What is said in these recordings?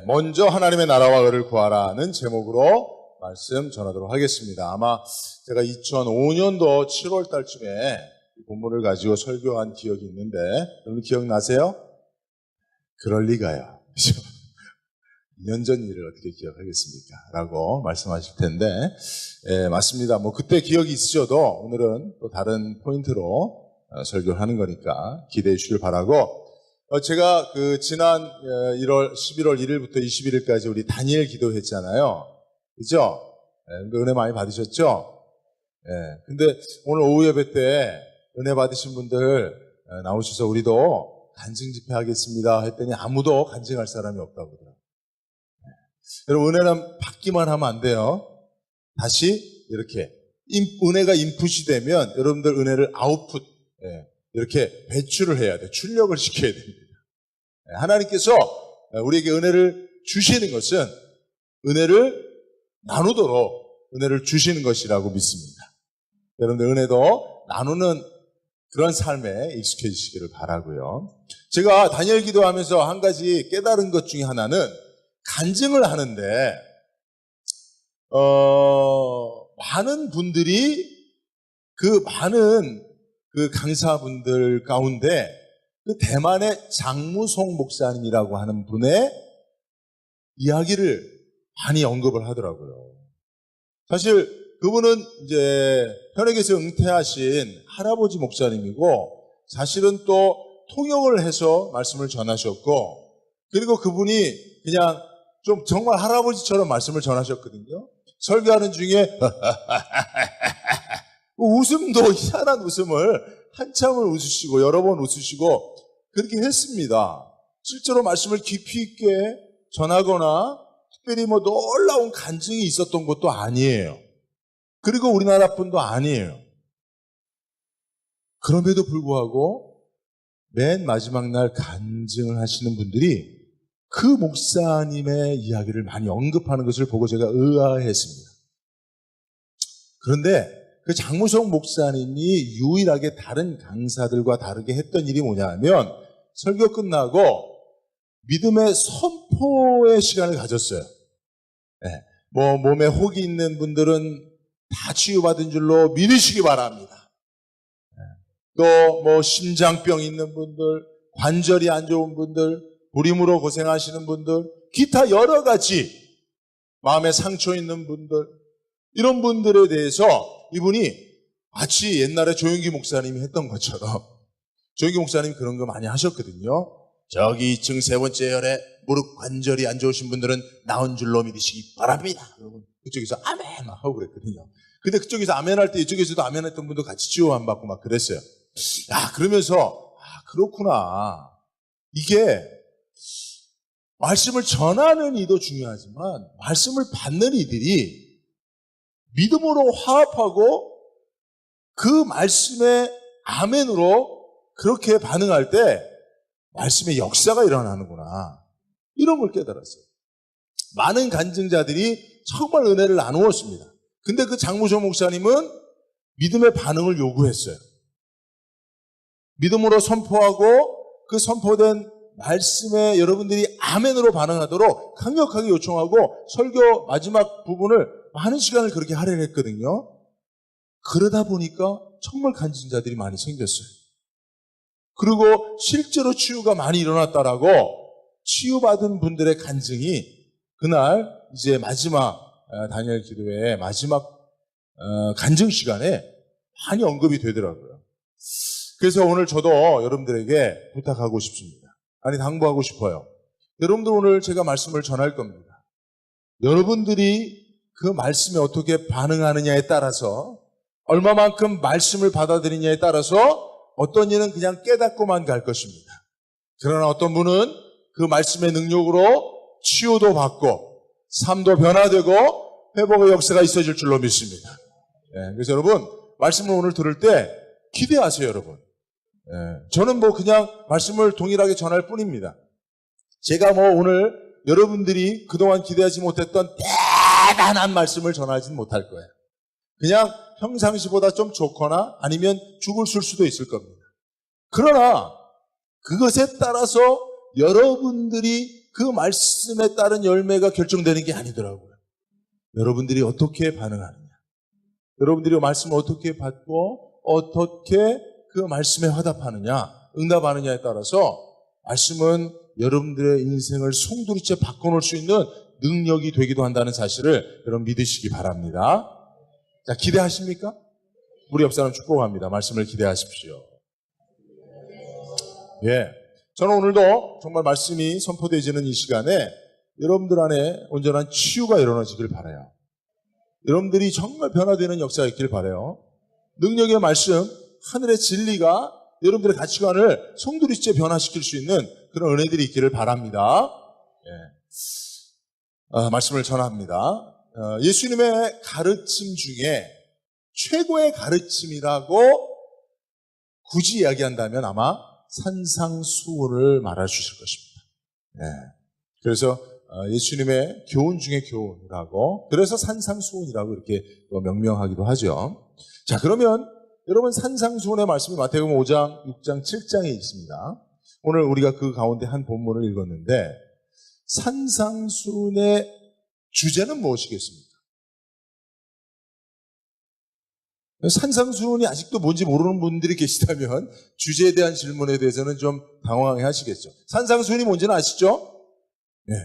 먼저 하나님의 나라와 의를 구하라는 제목으로 말씀 전하도록 하겠습니다. 아마 제가 2005년도 7월 달쯤에 이 본문을 가지고 설교한 기억이 있는데, 여러분 기억나세요? 그럴 리가요. 2년 전 일을 어떻게 기억하겠습니까? 라고 말씀하실 텐데, 맞습니다. 그때 기억이 있으셔도 오늘은 또 다른 포인트로 설교를 하는 거니까 기대해 주시길 바라고, 제가 지난 11월 1일부터 21일까지 우리 다니엘 기도했잖아요. 그죠? 은혜 많이 받으셨죠? 근데 오늘 오후 예배 때 은혜 받으신 분들 나오셔서 우리도 간증 집회 하겠습니다 했더니 아무도 간증할 사람이 없다고 그러더라고요. 여러분, 은혜는 받기만 하면 안 돼요. 다시 이렇게 은혜가 인풋이 되면 여러분들 은혜를 아웃풋, 이렇게 배출을 해야 돼요. 출력을 시켜야 됩니다. 하나님께서 우리에게 은혜를 주시는 것은 은혜를 나누도록 은혜를 주시는 것이라고 믿습니다. 여러분들 은혜도 나누는 그런 삶에 익숙해지시기를 바라고요. 제가 다니엘 기도하면서 한 가지 깨달은 것 중에 하나는 간증을 하는데 많은 분들이 많은 강사분들 가운데 대만의 장무송 목사님이라고 하는 분의 이야기를 많이 언급을 하더라고요. 사실 그분은 이제 현역에서 은퇴하신 할아버지 목사님이고, 사실은 또 통역을 해서 말씀을 전하셨고, 그리고 그분이 그냥 좀 정말 할아버지처럼 말씀을 전하셨거든요. 설교하는 중에 웃음도 희한한 웃음을 한참을 웃으시고 여러 번 웃으시고 그렇게 했습니다. 실제로 말씀을 깊이 있게 전하거나 특별히 놀라운 간증이 있었던 것도 아니에요. 그리고 우리나라 분도 아니에요. 그럼에도 불구하고 맨 마지막 날 간증을 하시는 분들이 그 목사님의 이야기를 많이 언급하는 것을 보고 제가 의아했습니다. 그런데 그 장무송 목사님이 유일하게 다른 강사들과 다르게 했던 일이 뭐냐 하면, 설교 끝나고 믿음의 선포의 시간을 가졌어요. 몸에 혹이 있는 분들은 다 치유받은 줄로 믿으시기 바랍니다. 또 심장병 있는 분들, 관절이 안 좋은 분들, 불임으로 고생하시는 분들, 기타 여러 가지 마음에 상처 있는 분들, 이런 분들에 대해서 이분이 마치 옛날에 조용기 목사님이 했던 것처럼, 조용기 목사님이 그런 거 많이 하셨거든요. 저기 2층 3번째 열에 무릎 관절이 안 좋으신 분들은 나온 줄로 믿으시기 바랍니다. 그쪽에서 아멘 하고 그랬거든요. 근데 그쪽에서 아멘 할 때 이쪽에서도 아멘 했던 분도 같이 치유 안 받고 막 그랬어요. 그러면서 그렇구나. 이게 말씀을 전하는 이도 중요하지만 말씀을 받는 이들이 믿음으로 화합하고 그 말씀에 아멘으로 그렇게 반응할 때 말씀의 역사가 일어나는구나, 이런 걸 깨달았어요. 많은 간증자들이 정말 은혜를 나누었습니다. 근데 그 장무송 목사님은 믿음의 반응을 요구했어요. 믿음으로 선포하고 그 선포된 말씀에 여러분들이 아멘으로 반응하도록 강력하게 요청하고 설교 마지막 부분을 많은 시간을 그렇게 할애했거든요. 그러다 보니까 정말 간증자들이 많이 생겼어요. 그리고 실제로 치유가 많이 일어났다라고 치유받은 분들의 간증이 그날 이제 마지막 다니엘 기도회 마지막 간증 시간에 많이 언급이 되더라고요. 그래서 오늘 저도 여러분들에게 부탁하고 싶습니다. 당부하고 싶어요. 여러분들 오늘 제가 말씀을 전할 겁니다. 여러분들이 그 말씀에 어떻게 반응하느냐에 따라서, 얼마만큼 말씀을 받아들이냐에 따라서 어떤 이는 그냥 깨닫고만 갈 것입니다. 그러나 어떤 분은 그 말씀의 능력으로 치유도 받고 삶도 변화되고 회복의 역사가 있어질 줄로 믿습니다. 그래서 여러분, 말씀을 오늘 들을 때 기대하세요, 여러분. 저는 그냥 말씀을 동일하게 전할 뿐입니다. 제가 오늘 여러분들이 그동안 기대하지 못했던 대단한 말씀을 전하지는 못할 거예요. 그냥 평상시보다 좀 좋거나 아니면 죽을 수도 있을 겁니다. 그러나 그것에 따라서 여러분들이 그 말씀에 따른 열매가 결정되는 게 아니더라고요. 여러분들이 어떻게 반응하느냐, 여러분들이 말씀을 어떻게 받고 어떻게 그 말씀에 화답하느냐, 응답하느냐에 따라서 말씀은 여러분들의 인생을 송두리째 바꿔놓을 수 있는 능력이 되기도 한다는 사실을 여러분 믿으시기 바랍니다. 자, 기대하십니까? 우리 옆 사람 축복합니다. 말씀을 기대하십시오. 예, 저는 오늘도 정말 말씀이 선포되어지는 이 시간에 여러분들 안에 온전한 치유가 일어나지길 바라요. 여러분들이 정말 변화되는 역사가 있길 바라요. 능력의 말씀, 하늘의 진리가 여러분들의 가치관을 송두리째 변화시킬 수 있는 그런 은혜들이 있기를 바랍니다. 예. 말씀을 전합니다. 예수님의 가르침 중에 최고의 가르침이라고 굳이 이야기한다면 아마 산상수훈을 말할 수 있을 것입니다. 예. 그래서 예수님의 교훈 중에 교훈이라고, 그래서 산상수훈이라고 이렇게 명명하기도 하죠. 자, 그러면 여러분, 산상수훈의 말씀이 마태복음 5장, 6장, 7장에 있습니다. 오늘 우리가 그 가운데 한 본문을 읽었는데, 산상수훈의 주제는 무엇이겠습니까? 산상수훈이 아직도 뭔지 모르는 분들이 계시다면 주제에 대한 질문에 대해서는 좀 당황해 하시겠죠. 산상수훈이 뭔지는 아시죠? 네.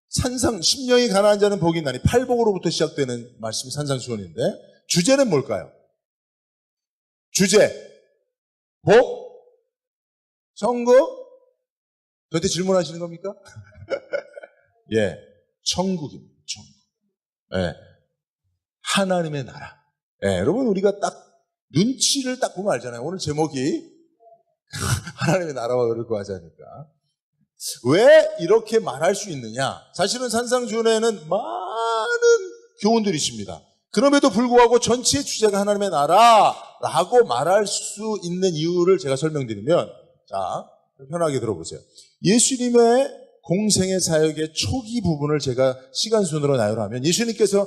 산상, 심령이 가난한 자는 복이 있나니, 팔복으로부터 시작되는 말씀이 산상수훈인데, 주제는 뭘까요? 주제, 복, 천국? 저한테 질문하시는 겁니까? 예, 천국입니다. 천국. 예, 하나님의 나라. 예, 여러분, 우리가 딱 눈치를 딱 보면 알잖아요. 오늘 제목이 하나님의 나라와 그럴 거 하자니까. 왜 이렇게 말할 수 있느냐? 사실은 산상수훈에는 많은 교훈들이 있습니다. 그럼에도 불구하고 전체의 주제가 하나님의 나라라고 말할 수 있는 이유를 제가 설명드리면, 자, 편하게 들어보세요. 예수님의 공생의 사역의 초기 부분을 제가 시간 순으로 나열하면, 예수님께서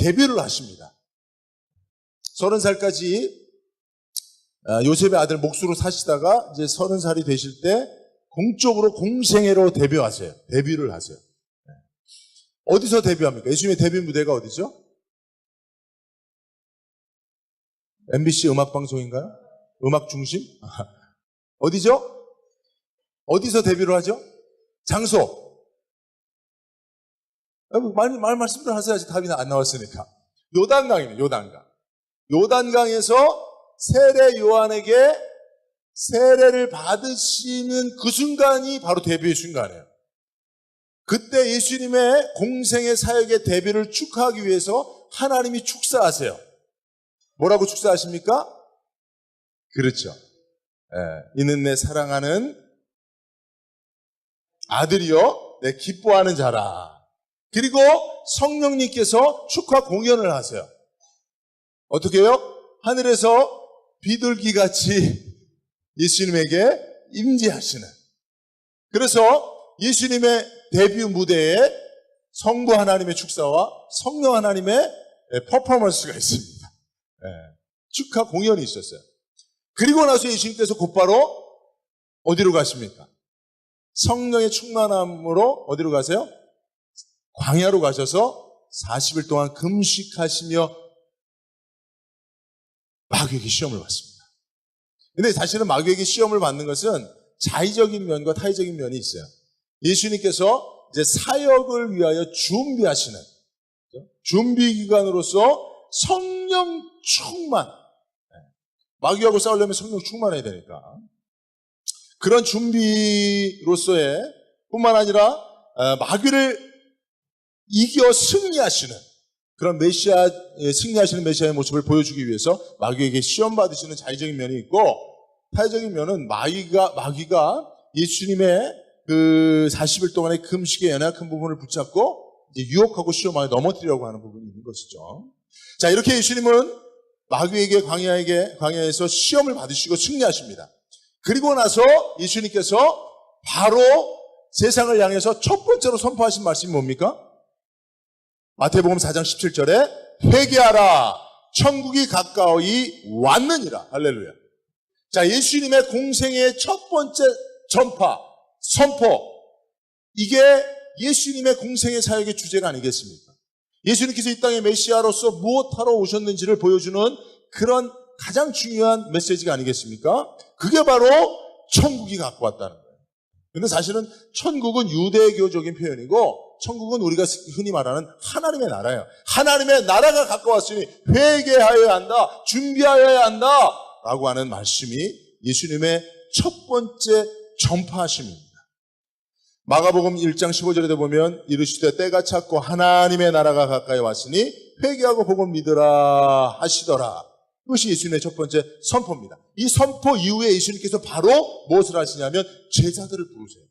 데뷔를 하십니다. 30살까지 요셉의 아들 목수로 사시다가 이제 30살이 되실 때 공적으로 공생애로 데뷔하세요. 데뷔를 하세요. 어디서 데뷔합니까? 예수님의 데뷔 무대가 어디죠? MBC 음악방송인가요? 음악중심? 어디죠? 어디서 데뷔를 하죠? 장소. 말씀들 하세요. 아직 답이 안 나왔으니까. 요단강입니다. 요단강. 요단강에서 세례 요한에게 세례를 받으시는 그 순간이 바로 데뷔의 순간이에요. 그때 예수님의 공생의 사역의 데뷔를 축하하기 위해서 하나님이 축사하세요. 뭐라고 축사하십니까? 그렇죠. 예, 이는 내 사랑하는 아들이요 내 기뻐하는 자라. 그리고 성령님께서 축하 공연을 하세요. 어떻게 해요? 하늘에서 비둘기같이 예수님에게 임재하시는. 그래서 예수님의 데뷔 무대에 성부 하나님의 축사와 성령 하나님의 퍼포먼스가 있습니다. 축하 공연이 있었어요. 그리고 나서 예수님께서 곧바로 어디로 가십니까? 성령의 충만함으로 어디로 가세요? 광야로 가셔서 40일 동안 금식하시며 마귀에게 시험을 받습니다. 근데 사실은 마귀에게 시험을 받는 것은 자의적인 면과 타의적인 면이 있어요. 예수님께서 이제 사역을 위하여 준비하시는, 준비 기간으로서 성령 충만. 마귀하고 싸우려면 성령 충만해야 되니까. 그런 준비로서의 뿐만 아니라 마귀를 이겨 승리하시는 그런 메시아, 승리하시는 메시아의 모습을 보여주기 위해서 마귀에게 시험 받으시는 자의적인 면이 있고, 타의적인 면은 마귀가 예수님의 그 40일 동안의 금식의 연약한 부분을 붙잡고 이제 유혹하고 시험하여 넘어뜨리려고 하는 부분이 있는 것이죠. 자, 이렇게 예수님은 마귀에게 광야에서 시험을 받으시고 승리하십니다. 그리고 나서 예수님께서 바로 세상을 향해서 첫 번째로 선포하신 말씀이 뭡니까? 마태복음 4장 17절에 회개하라 천국이 가까이 왔느니라. 할렐루야. 자, 예수님의 공생의 첫 번째 전파, 선포. 이게 예수님의 공생의 사역의 주제가 아니겠습니까? 예수님께서 이 땅에 메시아로서 무엇하러 오셨는지를 보여주는 그런 가장 중요한 메시지가 아니겠습니까? 그게 바로 천국이 갖고 왔다는 거예요. 근데 사실은 천국은 유대교적인 표현이고 천국은 우리가 흔히 말하는 하나님의 나라예요. 하나님의 나라가 가까웠으니 회개하여야 한다, 준비하여야 한다 라고 하는 말씀이 예수님의 첫 번째 전파하심입니다. 마가복음 1장 15절에 보면 이르시되 때가 찼고 하나님의 나라가 가까이 왔으니 회개하고 복을 믿으라 하시더라. 이것이 예수님의 첫 번째 선포입니다. 이 선포 이후에 예수님께서 바로 무엇을 하시냐면 제자들을 부르세요.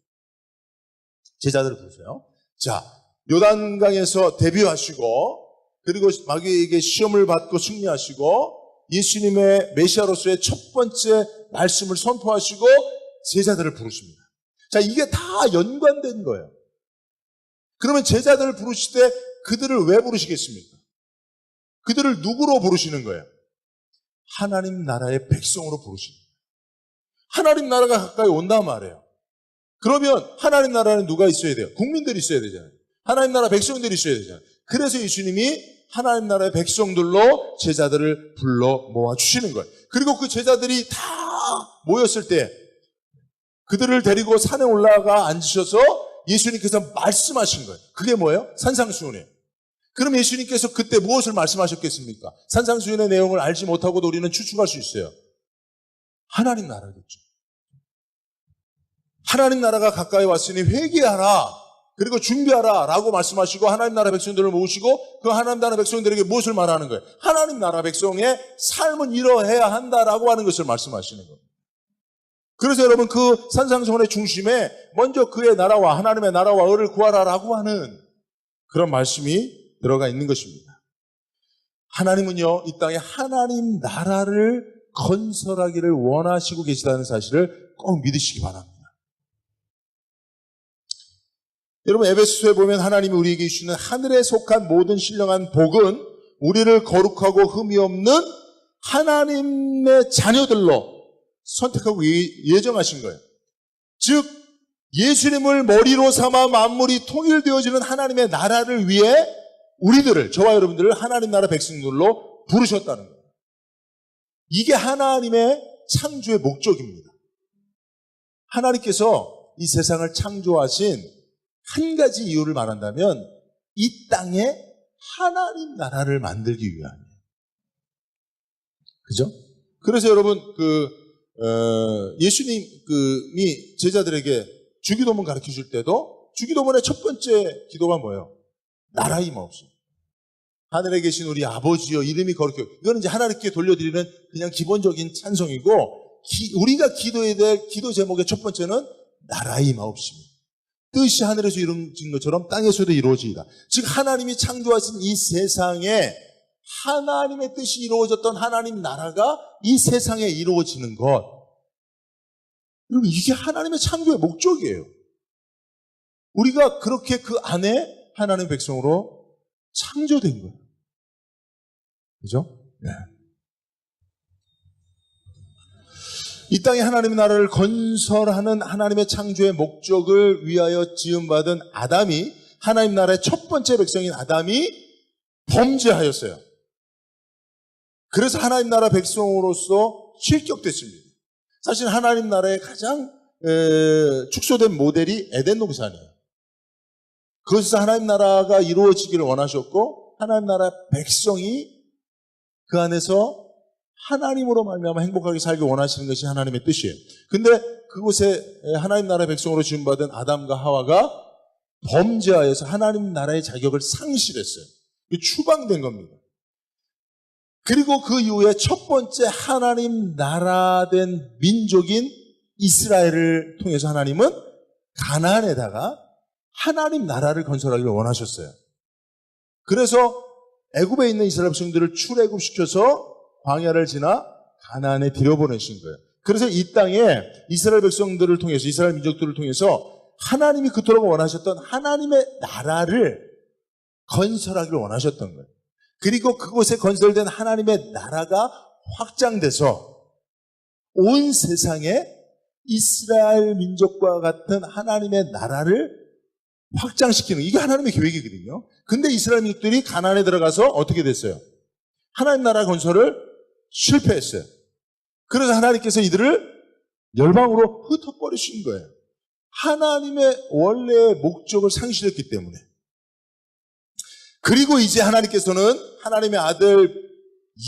제자들을 부르세요. 자, 요단강에서 데뷔하시고 그리고 마귀에게 시험을 받고 승리하시고 예수님의 메시아로서의 첫 번째 말씀을 선포하시고 제자들을 부르십니다. 자, 이게 다 연관된 거예요. 그러면 제자들을 부르실 때 그들을 왜 부르시겠습니까? 그들을 누구로 부르시는 거예요? 하나님 나라의 백성으로 부르시는 거예요. 하나님 나라가 가까이 온단 말이에요. 그러면 하나님 나라는 누가 있어야 돼요? 국민들이 있어야 되잖아요. 하나님 나라 백성들이 있어야 되잖아요. 그래서 예수님이 하나님 나라의 백성들로 제자들을 불러 모아주시는 거예요. 그리고 그 제자들이 다 모였을 때 그들을 데리고 산에 올라가 앉으셔서 예수님께서 말씀하신 거예요. 그게 뭐예요? 산상수훈이에요. 그럼 예수님께서 그때 무엇을 말씀하셨겠습니까? 산상수훈의 내용을 알지 못하고도 우리는 추측할 수 있어요. 하나님 나라겠죠. 하나님 나라가 가까이 왔으니 회개하라. 그리고 준비하라 라고 말씀하시고 하나님 나라 백성들을 모으시고 그 하나님 나라 백성들에게 무엇을 말하는 거예요? 하나님 나라 백성의 삶은 이러해야 한다라고 하는 것을 말씀하시는 거예요. 그래서 여러분 그 산상수훈의 중심에 먼저 그의 나라와 하나님의 나라와 의를 구하라라고 하는 그런 말씀이 들어가 있는 것입니다. 하나님은요 이 땅에 하나님 나라를 건설하기를 원하시고 계시다는 사실을 꼭 믿으시기 바랍니다. 여러분 에베소서에 보면 하나님이 우리에게 주시는 하늘에 속한 모든 신령한 복은 우리를 거룩하고 흠이 없는 하나님의 자녀들로 선택하고 예정하신 거예요. 즉 예수님을 머리로 삼아 만물이 통일되어지는 하나님의 나라를 위해 우리들을, 저와 여러분들을 하나님 나라 백성들로 부르셨다는 거예요. 이게 하나님의 창조의 목적입니다. 하나님께서 이 세상을 창조하신 한 가지 이유를 말한다면 이 땅에 하나님 나라를 만들기 위함이에요. 그죠? 그래서 여러분 예수님이 제자들에게 주기도문 가르쳐 줄 때도 주기도문의 첫 번째 기도가 뭐예요? 나라 임하옵소서. 하늘에 계신 우리 아버지여 이름이 거룩해. 이거는 이제 하나님께 돌려드리는 그냥 기본적인 찬송이고 우리가 기도해야 될 기도 제목의 첫 번째는 나라 임하옵소서. 뜻이 하늘에서 이루어진 것처럼 땅에서도 이루어지이다. 즉 하나님이 창조하신 이 세상에 하나님의 뜻이 이루어졌던 하나님 나라가 이 세상에 이루어지는 것. 여러분 이게 하나님의 창조의 목적이에요. 우리가 그렇게 그 안에 하나님의 백성으로 창조된 거예요. 그죠? 네. 이 땅에 하나님의 나라를 건설하는 하나님의 창조의 목적을 위하여 지음받은 아담이 하나님 나라의 첫 번째 백성인 아담이 범죄하였어요. 그래서 하나님 나라 백성으로서 실격됐습니다. 사실 하나님 나라의 가장 축소된 모델이 에덴 동산이에요. 그것에서 하나님 나라가 이루어지기를 원하셨고 하나님 나라 백성이 그 안에서 하나님으로 말미암아 행복하게 살기 원하시는 것이 하나님의 뜻이에요. 근데 그곳에 하나님 나라의 백성으로 지음받은 아담과 하와가 범죄하여서 하나님 나라의 자격을 상실했어요. 추방된 겁니다. 그리고 그 이후에 첫 번째 하나님 나라된 민족인 이스라엘을 통해서 하나님은 가나안에다가 하나님 나라를 건설하기를 원하셨어요. 그래서 애굽에 있는 이스라엘 백성들을 출애굽시켜서 광야를 지나 가나안에 들여보내신 거예요. 그래서 이 땅에 이스라엘 백성들을 통해서 이스라엘 민족들을 통해서 하나님이 그토록 원하셨던 하나님의 나라를 건설하기를 원하셨던 거예요. 그리고 그곳에 건설된 하나님의 나라가 확장돼서 온 세상에 이스라엘 민족과 같은 하나님의 나라를 확장시키는, 이게 하나님의 계획이거든요. 근데 이스라엘 민족들이 가나안에 들어가서 어떻게 됐어요? 하나님 나라 건설을 실패했어요. 그래서 하나님께서 이들을 열방으로 흩어버리신 거예요. 하나님의 원래의 목적을 상실했기 때문에. 그리고 이제 하나님께서는 하나님의 아들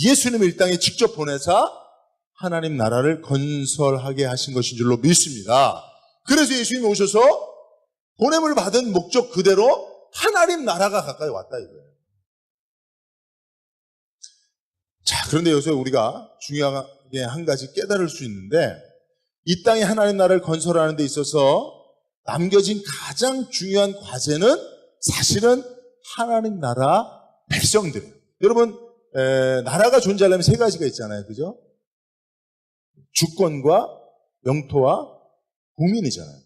예수님을 이 땅에 직접 보내사 하나님 나라를 건설하게 하신 것인 줄로 믿습니다. 그래서 예수님이 오셔서 보냄을 받은 목적 그대로 하나님 나라가 가까이 왔다 이거예요. 자, 그런데 여기서 우리가 중요하게 한 가지 깨달을 수 있는데, 이 땅에 하나님 나라를 건설하는 데 있어서 남겨진 가장 중요한 과제는 사실은 하나님 나라 백성들이에요. 여러분, 나라가 존재하려면 세 가지가 있잖아요. 그죠? 주권과 영토와 국민이잖아요.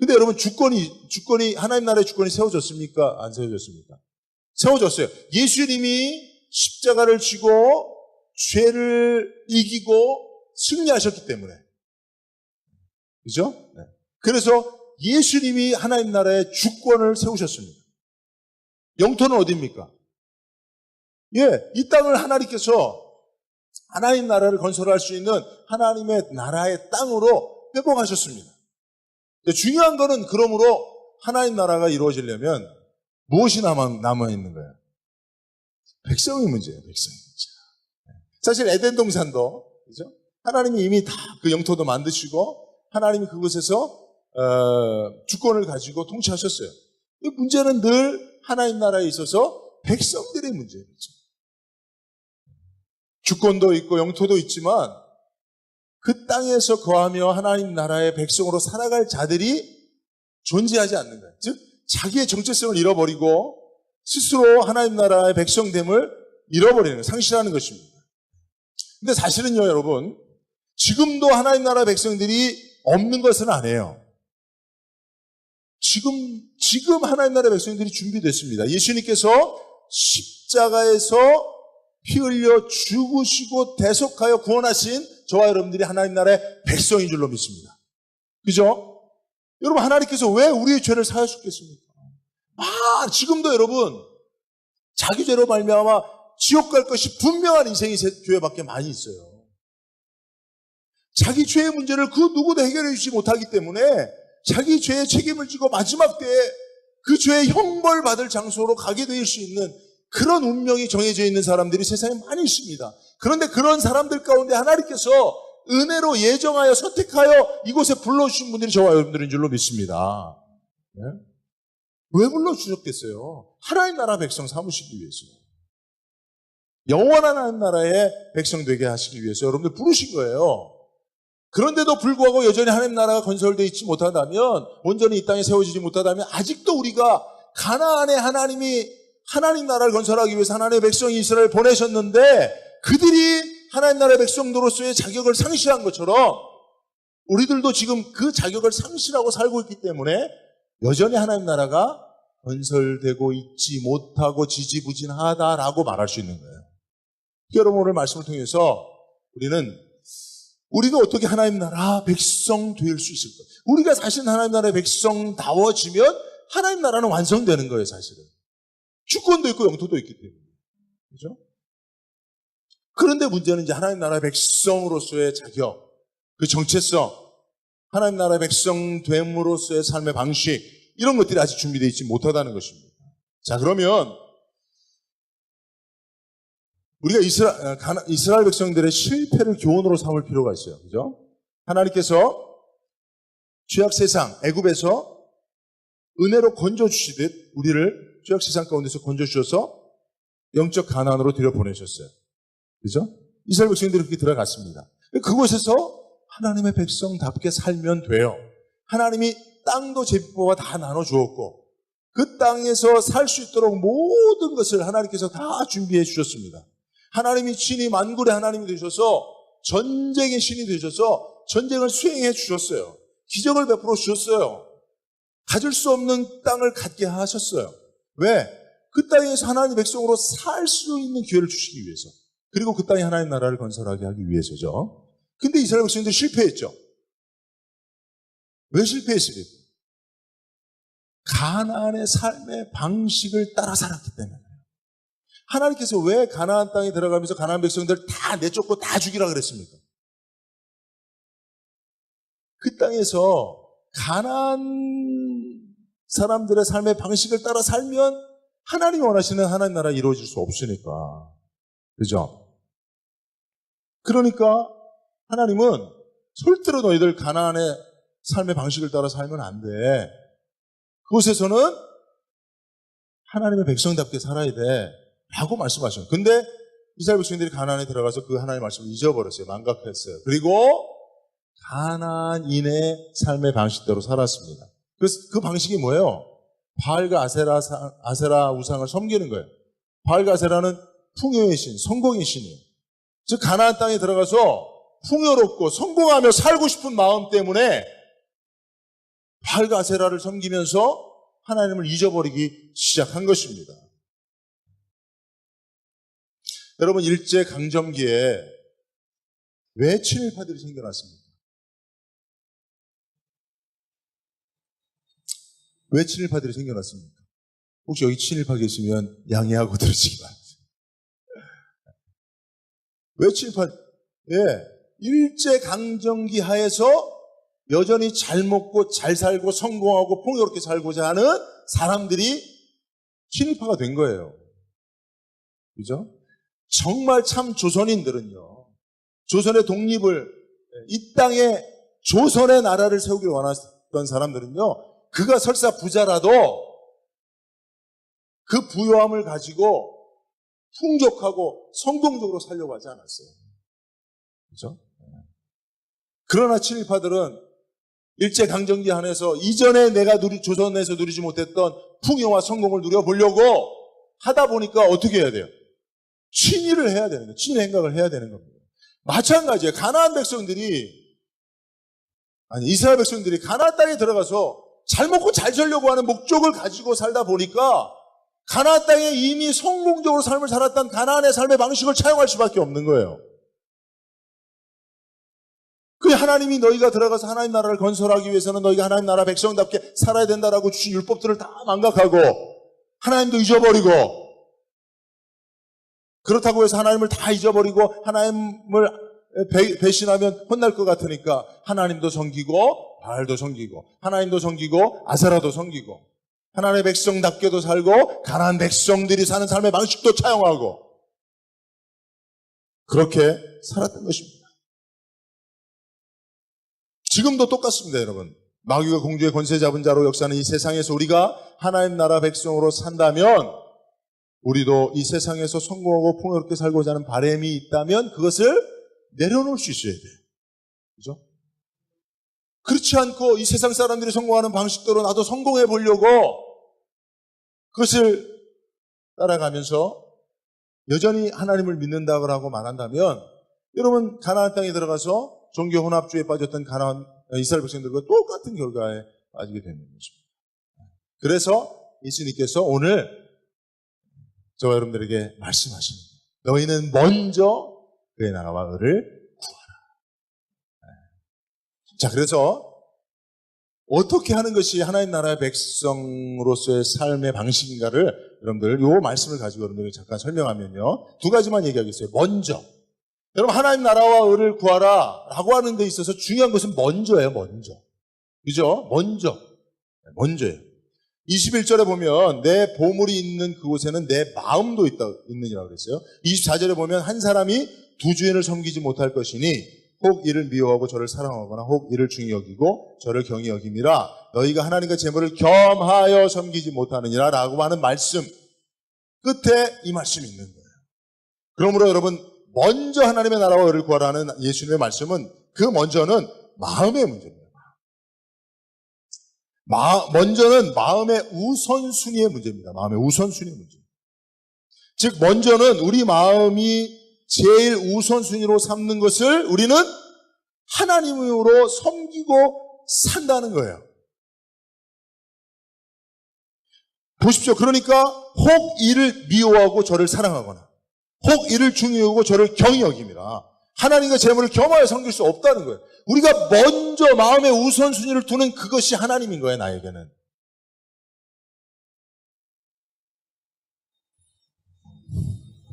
근데 여러분, 주권이, 하나님 나라의 주권이 세워졌습니까? 안 세워졌습니까? 세워졌어요. 예수님이 십자가를 지고 죄를 이기고 승리하셨기 때문에. 그죠? 네. 그래서 예수님이 하나님 나라의 주권을 세우셨습니다. 영토는 어디입니까? 예, 이 땅을 하나님께서 하나님 나라를 건설할 수 있는 하나님의 나라의 땅으로 회복하셨습니다. 중요한 거는 그러므로 하나님 나라가 이루어지려면 무엇이 남아있는 거예요? 백성의 문제예요, 백성의 문제. 사실 에덴 동산도, 그죠? 하나님이 이미 다 그 영토도 만드시고 하나님이 그곳에서 주권을 가지고 통치하셨어요. 문제는 늘 하나님 나라에 있어서 백성들의 문제예요. 주권도 있고 영토도 있지만 그 땅에서 거하며 하나님 나라의 백성으로 살아갈 자들이 존재하지 않는 거예요. 즉 자기의 정체성을 잃어버리고 스스로 하나님 나라의 백성됨을 잃어버리는 거예요. 상실하는 것입니다. 근데 사실은요, 여러분, 지금도 하나님 나라의 백성들이 없는 것은 아니에요. 지금 하나님 나라의 백성들이 준비됐습니다. 예수님께서 십자가에서 피 흘려 죽으시고 대속하여 구원하신 저와 여러분들이 하나님 나라의 백성인 줄로 믿습니다. 그죠? 여러분, 하나님께서 왜 우리의 죄를 사하셨겠습니까? 지금도 여러분, 자기 죄로 말미암아 지옥 갈 것이 분명한 인생이 교회밖에 많이 있어요. 자기 죄의 문제를 그 누구도 해결해 주지 못하기 때문에 자기 죄의 책임을 지고 마지막 때에 그 죄의 형벌 받을 장소로 가게 될 수 있는 그런 운명이 정해져 있는 사람들이 세상에 많이 있습니다. 그런데 그런 사람들 가운데 하나님께서 은혜로 예정하여 선택하여 이곳에 불러주신 분들이 저와 여러분들인 줄로 믿습니다. 네? 왜 불러주셨겠어요? 하나님 나라 백성 삼으시기 위해서. 영원한 하나님 나라의 백성 되게 하시기 위해서 여러분들 부르신 거예요. 그런데도 불구하고 여전히 하나님 나라가 건설되어 있지 못하다면, 온전히 이 땅에 세워지지 못하다면 아직도 우리가 가나안에 하나님 나라를 건설하기 위해서 하나님의 백성이 이스라엘을 보내셨는데 그들이 하나님 나라의 백성으로서의 자격을 상실한 것처럼 우리들도 지금 그 자격을 상실하고 살고 있기 때문에 여전히 하나님 나라가 건설되고 있지 못하고 지지부진하다라고 말할 수 있는 거예요. 여러분, 오늘 말씀을 통해서 우리가 어떻게 하나님 나라 백성 될 수 있을까? 우리가 사실 하나님 나라의 백성다워지면 하나님 나라는 완성되는 거예요, 사실은. 주권도 있고 영토도 있기 때문에. 그죠? 그런데 문제는 이제 하나님 나라의 백성으로서의 자격, 그 정체성, 하나님 나라의 백성됨으로서의 삶의 방식, 이런 것들이 아직 준비되어 있지 못하다는 것입니다. 자, 그러면 우리가 이스라엘 백성들의 실패를 교훈으로 삼을 필요가 있어요. 그죠? 하나님께서 죄악 세상, 애굽에서 은혜로 건져주시듯 우리를 죄악 세상 가운데서 건져주셔서 영적 가나안으로 들여보내셨어요. 그죠? 이스라엘 백성들이 그렇게 들어갔습니다. 그곳에서 하나님의 백성답게 살면 돼요. 하나님이 땅도 제비뽑아 다 나눠주었고 그 땅에서 살 수 있도록 모든 것을 하나님께서 다 준비해 주셨습니다. 하나님이 친히 만군의 하나님이 되셔서 전쟁의 신이 되셔서 전쟁을 수행해 주셨어요. 기적을 베풀어 주셨어요. 가질 수 없는 땅을 갖게 하셨어요. 왜? 그 땅에서 하나님의 백성으로 살 수 있는 기회를 주시기 위해서. 그리고 그 땅에 하나님 나라를 건설하게 하기 위해서죠. 근데 이스라엘 백성들이 실패했죠. 왜 실패했습니까? 가나안의 삶의 방식을 따라 살았기 때문에. 하나님께서 왜 가나안 땅에 들어가면서 가나안 백성들 다 내쫓고 다 죽이라 그랬습니까? 그 땅에서 가나안 사람들의 삶의 방식을 따라 살면 하나님이 원하시는 하나님 나라가 이루어질 수 없으니까. 그죠? 그러니까 하나님은 절대로 너희들 가나안의 삶의 방식을 따라 살면 안 돼. 그곳에서는 하나님의 백성답게 살아야 돼. 라고 말씀하셨어요. 근데 이스라엘 백성들이 가나안에 들어가서 그 하나님의 말씀을 잊어버렸어요. 망각했어요. 그리고 가나안인의 삶의 방식대로 살았습니다. 그 방식이 뭐예요? 바알과 아세라 우상을 섬기는 거예요. 바알과 아세라는 풍요의 신, 성공의 신이에요. 즉 가나안 땅에 들어가서 풍요롭고 성공하며 살고 싶은 마음 때문에 바알과 아세라를 섬기면서 하나님을 잊어버리기 시작한 것입니다. 여러분, 일제강점기에 왜 친일파들이 생겨났습니까? 왜 친일파들이 생겨났습니까? 혹시 여기 친일파 계시면 양해하고 들으시기 바랍니다. 왜 친일파? 예, 일제강점기 하에서 여전히 잘 먹고 잘 살고 성공하고 풍요롭게 살고자 하는 사람들이 친일파가 된 거예요. 그죠? 정말 참 조선인들은요, 조선의 독립을, 이 땅에 조선의 나라를 세우길 원했던 사람들은요, 그가 설사 부자라도 그 부요함을 가지고 풍족하고 성공적으로 살려고 하지 않았어요. 그죠? 그러나 친일파들은 일제강점기 안에서 이전에 내가 조선에서 누리지 못했던 풍요와 성공을 누려보려고 하다 보니까 어떻게 해야 돼요? 친일을 해야 되는 거예요. 친일 행각을 해야 되는 겁니다. 마찬가지예요. 가나안 백성들이, 이스라엘 백성들이 가나안 땅에 들어가서 잘 먹고 잘 살려고 하는 목적을 가지고 살다 보니까 가나안 땅에 이미 성공적으로 삶을 살았던 가나안의 삶의 방식을 차용할 수밖에 없는 거예요. 그 하나님이 너희가 들어가서 하나님 나라를 건설하기 위해서는 너희가 하나님 나라 백성답게 살아야 된다라고 주신 율법들을 다 망각하고 하나님도 잊어버리고, 그렇다고 해서 하나님을 다 잊어버리고 하나님을 배신하면 혼날 것 같으니까 하나님도 섬기고 바알도 섬기고 하나님도 섬기고 아세라도 섬기고 하나님의 백성답게도 살고 가나안 백성들이 사는 삶의 방식도 차용하고 그렇게 살았던 것입니다. 지금도 똑같습니다, 여러분. 마귀가 공주의 권세 잡은 자로 역사하는 이 세상에서 우리가 하나님 나라 백성으로 산다면 우리도 이 세상에서 성공하고 풍요롭게 살고자 하는 바람이 있다면 그것을 내려놓을 수 있어야 돼요. 그죠? 그렇지 않고 이 세상 사람들이 성공하는 방식대로 나도 성공해 보려고 그것을 따라가면서 여전히 하나님을 믿는다고 하고 말한다면 여러분, 가나안 땅에 들어가서 종교 혼합주의에 빠졌던 가나안 이스라엘 백성들과 똑같은 결과에 빠지게 되는 것입니다. 그래서 예수님께서 오늘 저와 여러분들에게 말씀하시는 거예요. 너희는 먼저 그의 나라와 의를 구하라. 자, 그래서 어떻게 하는 것이 하나님 나라의 백성으로서의 삶의 방식인가를 여러분들 이 말씀을 가지고 여러분들에게 잠깐 설명하면요, 두 가지만 얘기하겠어요. 먼저, 여러분 하나님 나라와 의를 구하라 라고 하는 데 있어서 중요한 것은 먼저예요. 먼저. 그죠? 먼저예요. 21절에 보면 내 보물이 있는 그곳에는 내 마음도 있느니라 그랬어요. 24절에 보면 한 사람이 두 주인을 섬기지 못할 것이니 혹 이를 미워하고 저를 사랑하거나 혹 이를 중히 여기고 저를 경히 여김이라. 너희가 하나님과 재물을 겸하여 섬기지 못하느니라 라고 하는 말씀 끝에 이 말씀이 있는 거예요. 그러므로 여러분, 먼저 하나님의 나라와 의를 구하라는 예수님의 말씀은 그 먼저는 마음의 문제입니다. 먼저는 마음의 우선순위의 문제입니다. 마음의 우선순위의 문제. 즉 먼저는 우리 마음이 제일 우선순위로 삼는 것을 우리는 하나님으로 섬기고 산다는 거예요. 보십시오. 그러니까 혹 이를 미워하고 저를 사랑하거나 혹 이를 중히 여기고 저를 경히 여김이라. 하나님과 재물을 겸하여 섬길 수 없다는 거예요. 우리가 먼저 마음의 우선순위를 두는 그것이 하나님인 거예요, 나에게는.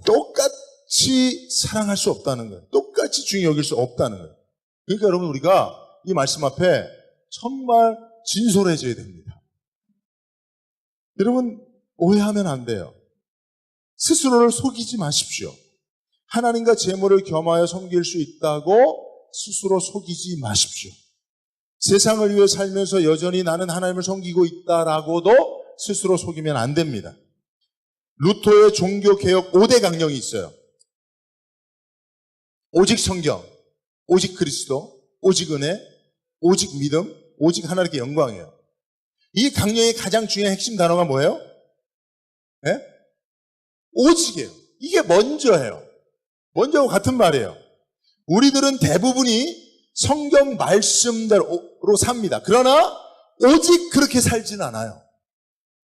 똑같이 사랑할 수 없다는 거예요. 똑같이 중요히 여길 수 없다는 거예요. 그러니까 여러분, 우리가 이 말씀 앞에 정말 진솔해져야 됩니다. 여러분, 오해하면 안 돼요. 스스로를 속이지 마십시오. 하나님과 재물을 겸하여 섬길 수 있다고 스스로 속이지 마십시오. 세상을 위해 살면서 여전히 나는 하나님을 섬기고 있다라고도 스스로 속이면 안 됩니다. 루터의 종교개혁 5대 강령이 있어요. 오직 성경, 오직 그리스도, 오직 은혜, 오직 믿음, 오직 하나님께 영광이에요. 이 강령의 가장 중요한 핵심 단어가 뭐예요? 네? 오직이에요. 이게 먼저예요. 먼저하고 같은 말이에요. 우리들은 대부분이 성경 말씀대로 삽니다. 그러나 오직 그렇게 살지는 않아요.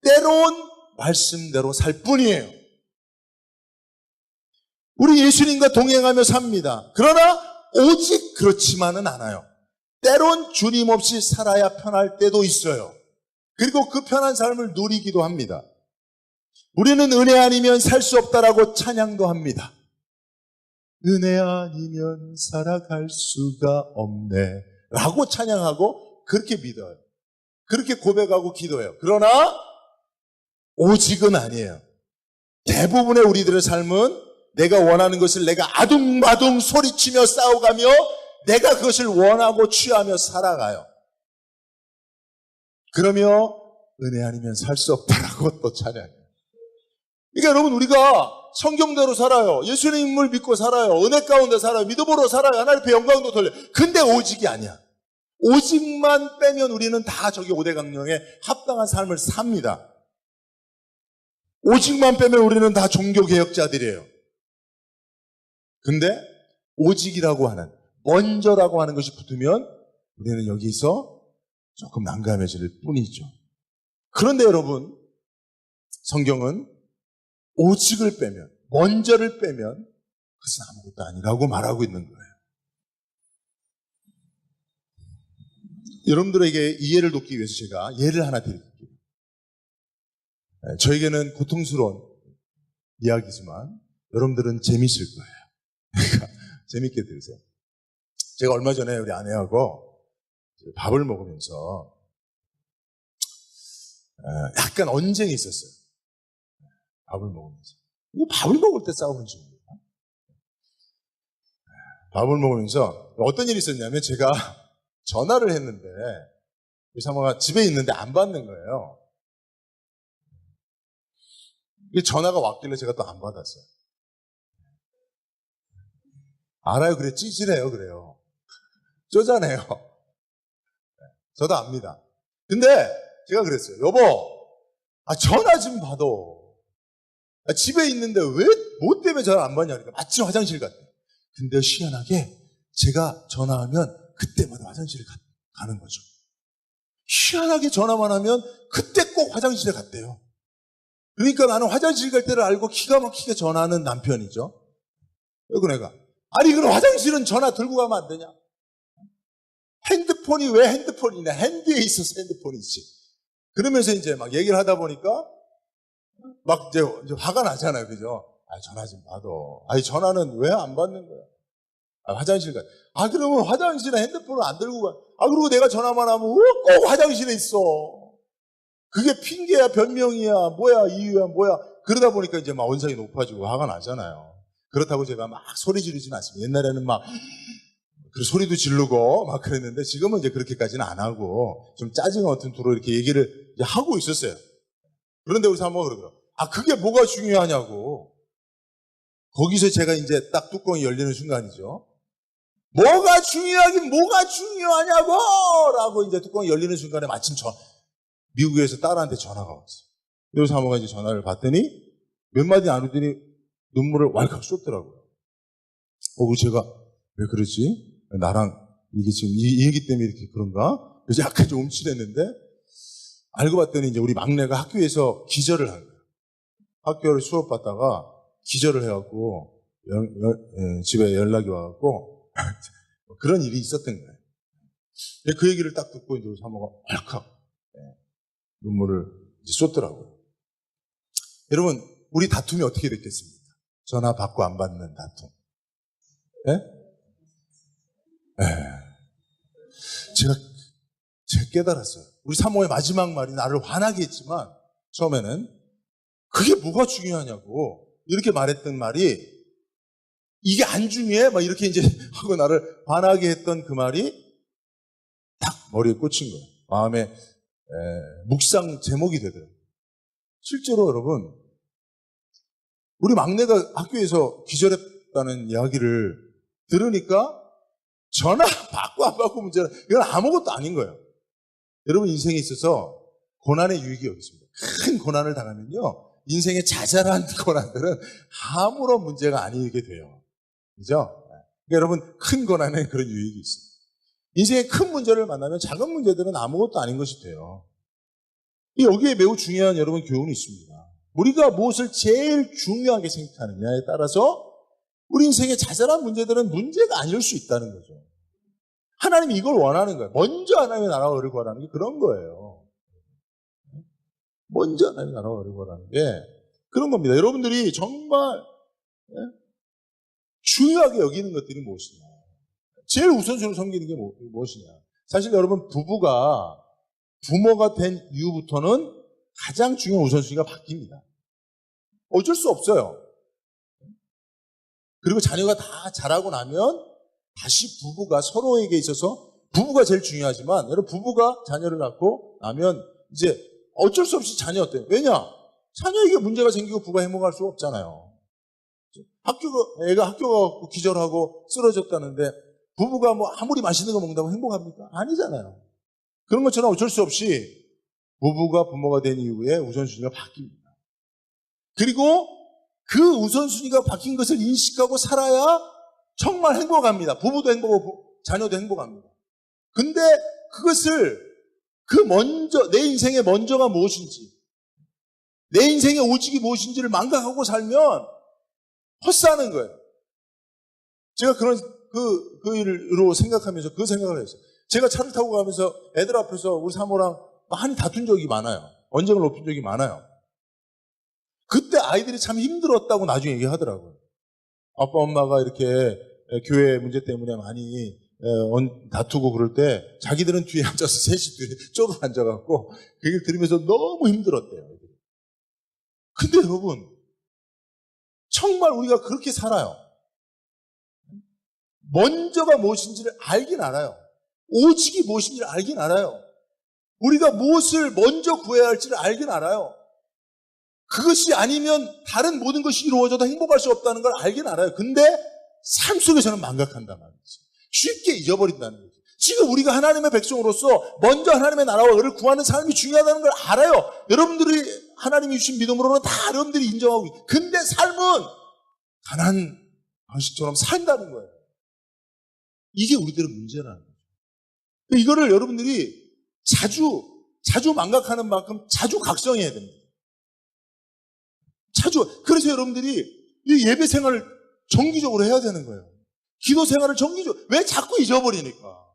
때론 말씀대로 살 뿐이에요. 우리 예수님과 동행하며 삽니다. 그러나 오직 그렇지만은 않아요. 때론 주님 없이 살아야 편할 때도 있어요. 그리고 그 편한 삶을 누리기도 합니다. 우리는 은혜 아니면 살 수 없다라고 찬양도 합니다. 은혜 아니면 살아갈 수가 없네 라고 찬양하고 그렇게 믿어요. 그렇게 고백하고 기도해요. 그러나 오직은 아니에요. 대부분의 우리들의 삶은 내가 원하는 것을 내가 아둥바둥 소리치며 싸워가며 내가 그것을 원하고 취하며 살아가요. 그러며 은혜 아니면 살 수 없다라고 또 찬양해요. 그러니까 여러분, 우리가 성경대로 살아요. 예수님을 믿고 살아요. 은혜 가운데 살아요. 믿음으로 살아요. 하나님 앞에 영광도 돌려요. 근데 오직이 아니야. 오직만 빼면 우리는 다 저기 5대 강령에 합당한 삶을 삽니다. 오직만 빼면 우리는 다 종교개혁자들이에요. 근데 오직이라고 하는, 먼저라고 하는 것이 붙으면 우리는 여기서 조금 난감해질 뿐이죠. 그런데 여러분, 성경은 오직을 빼면, 먼저를 빼면 그것은 아무것도 아니라고 말하고 있는 거예요. 여러분들에게 이해를 돕기 위해서 제가 예를 하나 드릴게요. 저에게는 고통스러운 이야기지만 여러분들은 재밌을 거예요. 그러니까 재밌게 들으세요. 제가 얼마 전에 우리 아내하고 밥을 먹으면서 약간 언쟁이 있었어요. 밥을 먹으면서. 이거 밥을 먹을 때 싸우는 중이에요. 밥을 먹으면서 어떤 일이 있었냐면 제가 전화를 했는데 우리 사모가 집에 있는데 안 받는 거예요. 전화가 왔길래 제가 또 안 받았어요. 알아요. 그래, 찌질해요. 그래요. 쪼잔해요. 저도 압니다. 근데 제가 그랬어요. 여보, 전화 좀 받아. 집에 있는데 왜, 뭐 때문에 전화 안 받냐니까. 마침 화장실 갔대. 근데 희한하게 제가 전화하면 그때마다 화장실에 가는 거죠. 희한하게 전화만 하면 그때 꼭 화장실에 갔대요. 그러니까 나는 화장실 갈 때를 알고 기가 막히게 전화하는 남편이죠. 그리고 내가, 아니 그럼 화장실은 전화 들고 가면 안 되냐? 핸드폰이 왜 핸드폰이냐? 핸드에 있어서 핸드폰이지. 그러면서 이제 막 얘기를 하다 보니까 막 이제 화가 나잖아요. 그죠? 전화 좀 받아. 전화는 왜 안 받는 거야? 화장실 가. 그러면 화장실에 핸드폰을 안 들고 가. 그리고 내가 전화만 하면 꼭 화장실에 있어. 그게 핑계야, 변명이야, 뭐야, 이유야, 뭐야. 그러다 보니까 이제 막 언성이 높아지고 화가 나잖아요. 그렇다고 제가 막 소리 지르지는 않습니다. 옛날에는 막 소리도 지르고 막 그랬는데 지금은 이제 그렇게까지는 안 하고 좀 짜증 어떤 투로 이렇게 얘기를 이제 하고 있었어요. 그런데 우리 사모가 그러더라고요. 그게 뭐가 중요하냐고. 거기서 제가 이제 딱 뚜껑이 열리는 순간이죠. 뭐가 중요하긴 뭐가 중요하냐고! 라고 이제 뚜껑이 열리는 순간에 마침 미국에서 딸한테 전화가 왔어요. 그래서 사모가 이제 전화를 받더니 몇 마디 안 하더니 눈물을 왈칵 쏟더라고요. 그래서 제가 왜 그러지? 나랑 이게 지금 이 얘기 때문에 이렇게 그런가? 그래서 약간 좀 움찔했는데 알고 봤더니 이제 우리 막내가 학교에서 기절을 한 거예요. 학교를 수업 받다가 기절을 해갖고 집에 연락이 와갖고 그런 일이 있었던 거예요. 그 얘기를 딱 듣고 이제 사모가 헐컥 눈물을 이제 쏟더라고요. 여러분, 우리 다툼이 어떻게 됐겠습니까? 전화 받고 안 받는 다툼. 예? 예. 제가 깨달았어요. 우리 사모의 마지막 말이 나를 화나게 했지만 처음에는 그게 뭐가 중요하냐고 이렇게 말했던 말이 이게 안 중요해? 막 이렇게 이제 하고 나를 화나게 했던 그 말이 딱 머리에 꽂힌 거예요. 마음에 묵상 제목이 되더라고요. 실제로 여러분, 우리 막내가 학교에서 기절했다는 이야기를 들으니까 전화 받고 안 받고 문제는 이건 아무것도 아닌 거예요. 여러분 인생에 있어서 고난의 유익이 여기 있습니다. 큰 고난을 당하면요, 인생의 자잘한 고난들은 아무런 문제가 아니게 돼요. 그죠? 그러니까 여러분, 큰 고난에 그런 유익이 있어요. 인생의 큰 문제를 만나면 작은 문제들은 아무것도 아닌 것이 돼요. 여기에 매우 중요한 여러분 교훈이 있습니다. 우리가 무엇을 제일 중요하게 생각하느냐에 따라서 우리 인생의 자잘한 문제들은 문제가 아닐 수 있다는 거죠. 하나님이 이걸 원하는 거예요. 먼저 하나님의 나라와 의를 구하라는 게 그런 거예요. 먼저 하나님의 나라와 의를 구하라는 게 그런 겁니다. 여러분들이 정말 중요하게 여기는 것들이 무엇이냐. 제일 우선순위로 섬기는 게 무엇이냐. 사실 여러분, 부모가 된 이후부터는 가장 중요한 우선순위가 바뀝니다. 어쩔 수 없어요. 그리고 자녀가 다 자라고 나면 다시 부부가 서로에게 있어서 부부가 제일 중요하지만 여러분, 부부가 자녀를 낳고 나면 이제 어쩔 수 없이 자녀 어때요? 왜냐? 자녀에게 문제가 생기고 부부가 행복할 수가 없잖아요. 애가 학교 가고 기절하고 쓰러졌다는데 부부가 뭐 아무리 맛있는 거 먹는다고 행복합니까? 아니잖아요. 그런 것처럼 어쩔 수 없이 부부가 부모가 된 이후에 우선순위가 바뀝니다. 그리고 그 우선순위가 바뀐 것을 인식하고 살아야 정말 행복합니다. 부부도 행복하고 자녀도 행복합니다. 근데 그것을 내 인생의 먼저가 무엇인지, 내 인생의 오직이 무엇인지를 망각하고 살면 헛사는 거예요. 제가 그 일로 생각하면서 그 생각을 했어요. 제가 차를 타고 가면서 애들 앞에서 우리 사모랑 많이 다툰 적이 많아요. 언쟁을 높인 적이 많아요. 그때 아이들이 참 힘들었다고 나중에 얘기하더라고요. 아빠 엄마가 이렇게 교회 문제 때문에 많이 다투고 그럴 때 자기들은 뒤에 앉아서 셋이 뒤에 쪼르 앉아갖고 그 얘기를 들으면서 너무 힘들었대요. 근데 여러분, 정말 우리가 그렇게 살아요. 먼저가 무엇인지를 알긴 알아요. 오직이 무엇인지를 알긴 알아요. 우리가 무엇을 먼저 구해야 할지를 알긴 알아요. 그것이 아니면 다른 모든 것이 이루어져도 행복할 수 없다는 걸 알긴 알아요. 근데 삶 속에서는 망각한단 말이지. 쉽게 잊어버린다는 거지. 지금 우리가 하나님의 백성으로서 먼저 하나님의 나라와 의를 구하는 삶이 중요하다는 걸 알아요. 여러분들이 하나님이 주신 믿음으로는 다 여러분들이 인정하고 있어요. 근데 삶은 가난한 방식처럼 산다는 거예요. 이게 우리들의 문제라는 거죠. 이거를 여러분들이 자주 망각하는 만큼 자주 각성해야 됩니다. 그래서 여러분들이 이 예배 생활을 정기적으로 해야 되는 거예요. 기도 생활을 정기적으로. 왜 자꾸 잊어버리니까.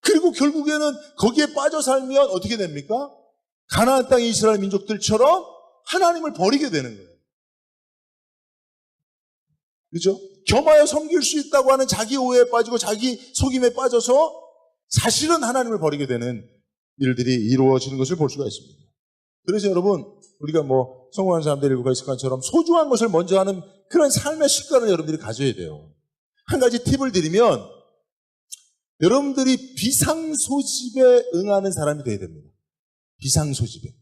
그리고 결국에는 거기에 빠져 살면 어떻게 됩니까? 가나안 땅의 이스라엘 민족들처럼 하나님을 버리게 되는 거예요. 그렇죠? 겸하여 섬길 수 있다고 하는 자기 오해에 빠지고 자기 속임에 빠져서 사실은 하나님을 버리게 되는 일들이 이루어지는 것을 볼 수가 있습니다. 그래서 여러분, 우리가 성공한 사람들이 일곱 가지 습관처럼 소중한 것을 먼저 하는 그런 삶의 습관을 여러분들이 가져야 돼요. 한 가지 팁을 드리면, 여러분들이 비상소집에 응하는 사람이 되어야 됩니다. 비상소집에.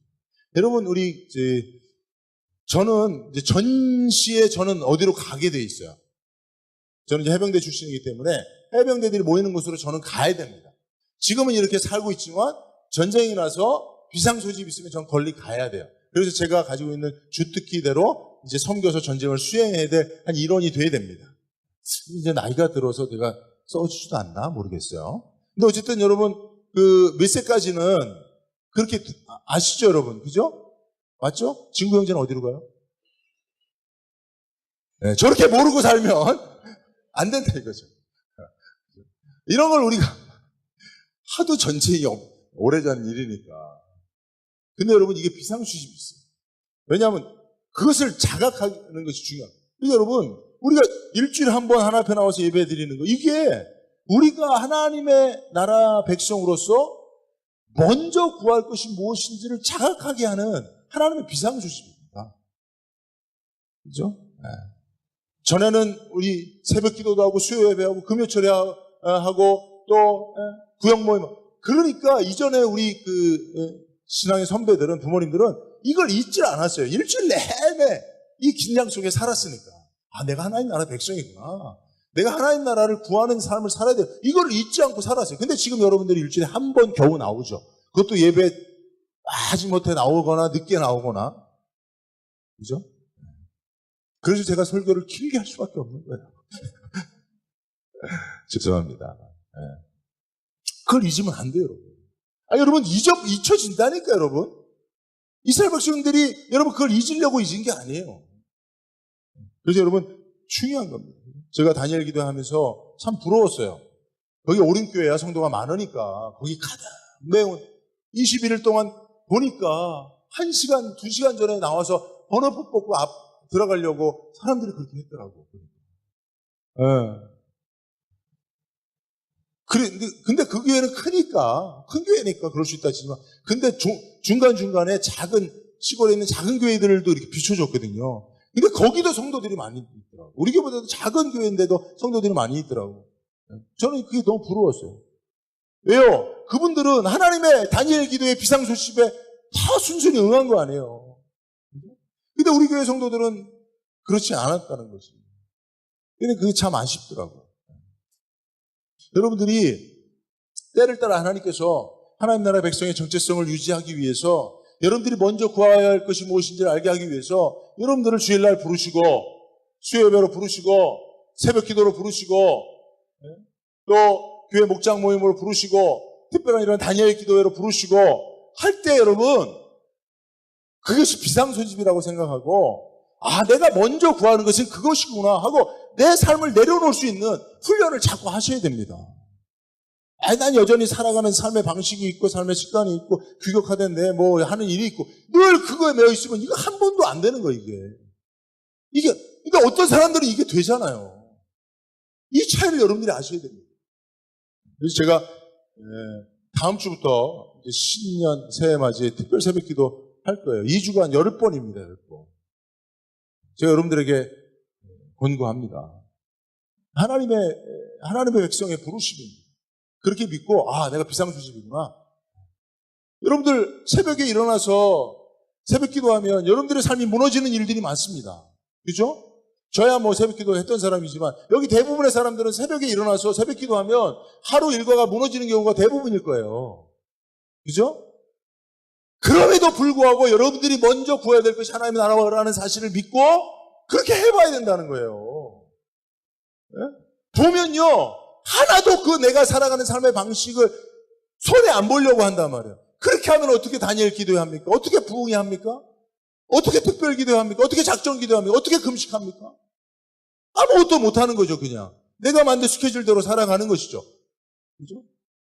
여러분, 저는 전시에 어디로 가게 돼 있어요. 저는 이제 해병대 출신이기 때문에 해병대들이 모이는 곳으로 저는 가야 됩니다. 지금은 이렇게 살고 있지만 전쟁이 나서 비상소집이 있으면 전 권리 가야 돼요. 그래서 제가 가지고 있는 주특기대로 이제 섬겨서 전쟁을 수행해야 될 한 일원이 돼야 됩니다. 이제 나이가 들어서 내가 써주지도 않나 모르겠어요. 근데 어쨌든 여러분, 몇 세까지는 그렇게 아시죠, 여러분? 그죠? 맞죠? 친구 형제는 어디로 가요? 네, 저렇게 모르고 살면 안 된다 이거죠. 이런 걸 우리가 하도 전쟁이 오래전 일이니까. 근데 여러분 이게 비상수집이 있어요. 왜냐하면 그것을 자각하는 것이 중요합니다. 그러니까 여러분 우리가 일주일에 한 번 하나님 앞에 나와서 예배 드리는 거 이게 우리가 하나님의 나라 백성으로서 먼저 구할 것이 무엇인지를 자각하게 하는 하나님의 비상수집입니다. 그죠? 네. 전에는 우리 새벽 기도도 하고 수요 예배하고 금요철에 하고 또 구역 모임. 그러니까 이전에 우리 신앙의 선배들은 부모님들은 이걸 잊질 않았어요. 일주일 내내 이 긴장 속에 살았으니까. 아, 내가 하나님 나라 백성이구나. 내가 하나님 나라를 구하는 삶을 살아야 돼. 이걸 잊지 않고 살았어요. 근데 지금 여러분들이 일주일에 한 번 겨우 나오죠. 그것도 예배 마지못해 나오거나 늦게 나오거나. 그죠? 그래서 제가 설교를 길게 할 수밖에 없는 거예요. 죄송합니다. 네. 그걸 잊으면 안 돼요, 여러분. 여러분, 잊혀진다니까, 여러분. 이스라엘 백성들이 여러분 그걸 잊으려고 잊은 게 아니에요. 그래서 여러분, 중요한 겁니다. 제가 다니엘 기도하면서 참 부러웠어요. 거기 오림교회야 성도가 많으니까 거기 가득 매운 21일 동안 보니까 1시간, 2시간 전에 나와서 번호표 뽑고 앞 들어가려고 사람들이 그렇게 했더라고. 네. 근데 그 교회는 크니까, 큰 교회니까 그럴 수 있다 치지만, 근데 중간중간에 시골에 있는 작은 교회들도 이렇게 비춰줬거든요. 근데 거기도 성도들이 많이 있더라고. 우리 교회보다도 작은 교회인데도 성도들이 많이 있더라고. 저는 그게 너무 부러웠어요. 왜요? 그분들은 하나님의 다니엘 기도의 비상소집에 다 순순히 응한 거 아니에요. 근데 우리 교회 성도들은 그렇지 않았다는 거지. 근데 그게 참 아쉽더라고요. 여러분들이 때를 따라 하나님께서 하나님 나라 백성의 정체성을 유지하기 위해서 여러분들이 먼저 구해야 할 것이 무엇인지를 알게 하기 위해서 여러분들을 주일날 부르시고 수요예배로 부르시고 새벽 기도로 부르시고 또 교회 목장 모임으로 부르시고 특별한 이런 다니엘 기도회로 부르시고 할 때 여러분 그것이 비상소집이라고 생각하고 내가 먼저 구하는 것은 그것이구나 하고 내 삶을 내려놓을 수 있는 훈련을 자꾸 하셔야 됩니다. 난 여전히 살아가는 삶의 방식이 있고 삶의 습관이 있고 규격화된 내 하는 일이 있고 늘 그거에 매여 있으면 이거 한 번도 안 되는 거예요, 이게. 그러니까 어떤 사람들은 이게 되잖아요. 이 차이를 여러분들이 아셔야 됩니다. 그래서 제가 다음 주부터 신년 새해 맞이에 특별 새벽 기도 할 거예요. 2주간 10번입니다, 10번. 제가 여러분들에게 권고합니다. 하나님의 백성의 부르심입니다. 그렇게 믿고 내가 비상수집이구나. 여러분들 새벽에 일어나서 새벽 기도하면 여러분들의 삶이 무너지는 일들이 많습니다. 그죠? 저야 새벽 기도 했던 사람이지만 여기 대부분의 사람들은 새벽에 일어나서 새벽 기도하면 하루 일과가 무너지는 경우가 대부분일 거예요. 그죠? 그럼에도 불구하고 여러분들이 먼저 구해야 될 것이 하나님의 나라라는 사실을 믿고 그렇게 해봐야 된다는 거예요. 네? 보면요, 하나도 내가 살아가는 삶의 방식을 손에 안 보려고 한단 말이에요. 그렇게 하면 어떻게 다니엘 기도해야 합니까? 어떻게 부흥해야 합니까? 어떻게 특별 기도해야 합니까? 어떻게 작정 기도해야 합니까? 어떻게 금식합니까? 아무것도 못하는 거죠, 그냥. 내가 만든 스케줄대로 살아가는 것이죠. 그죠?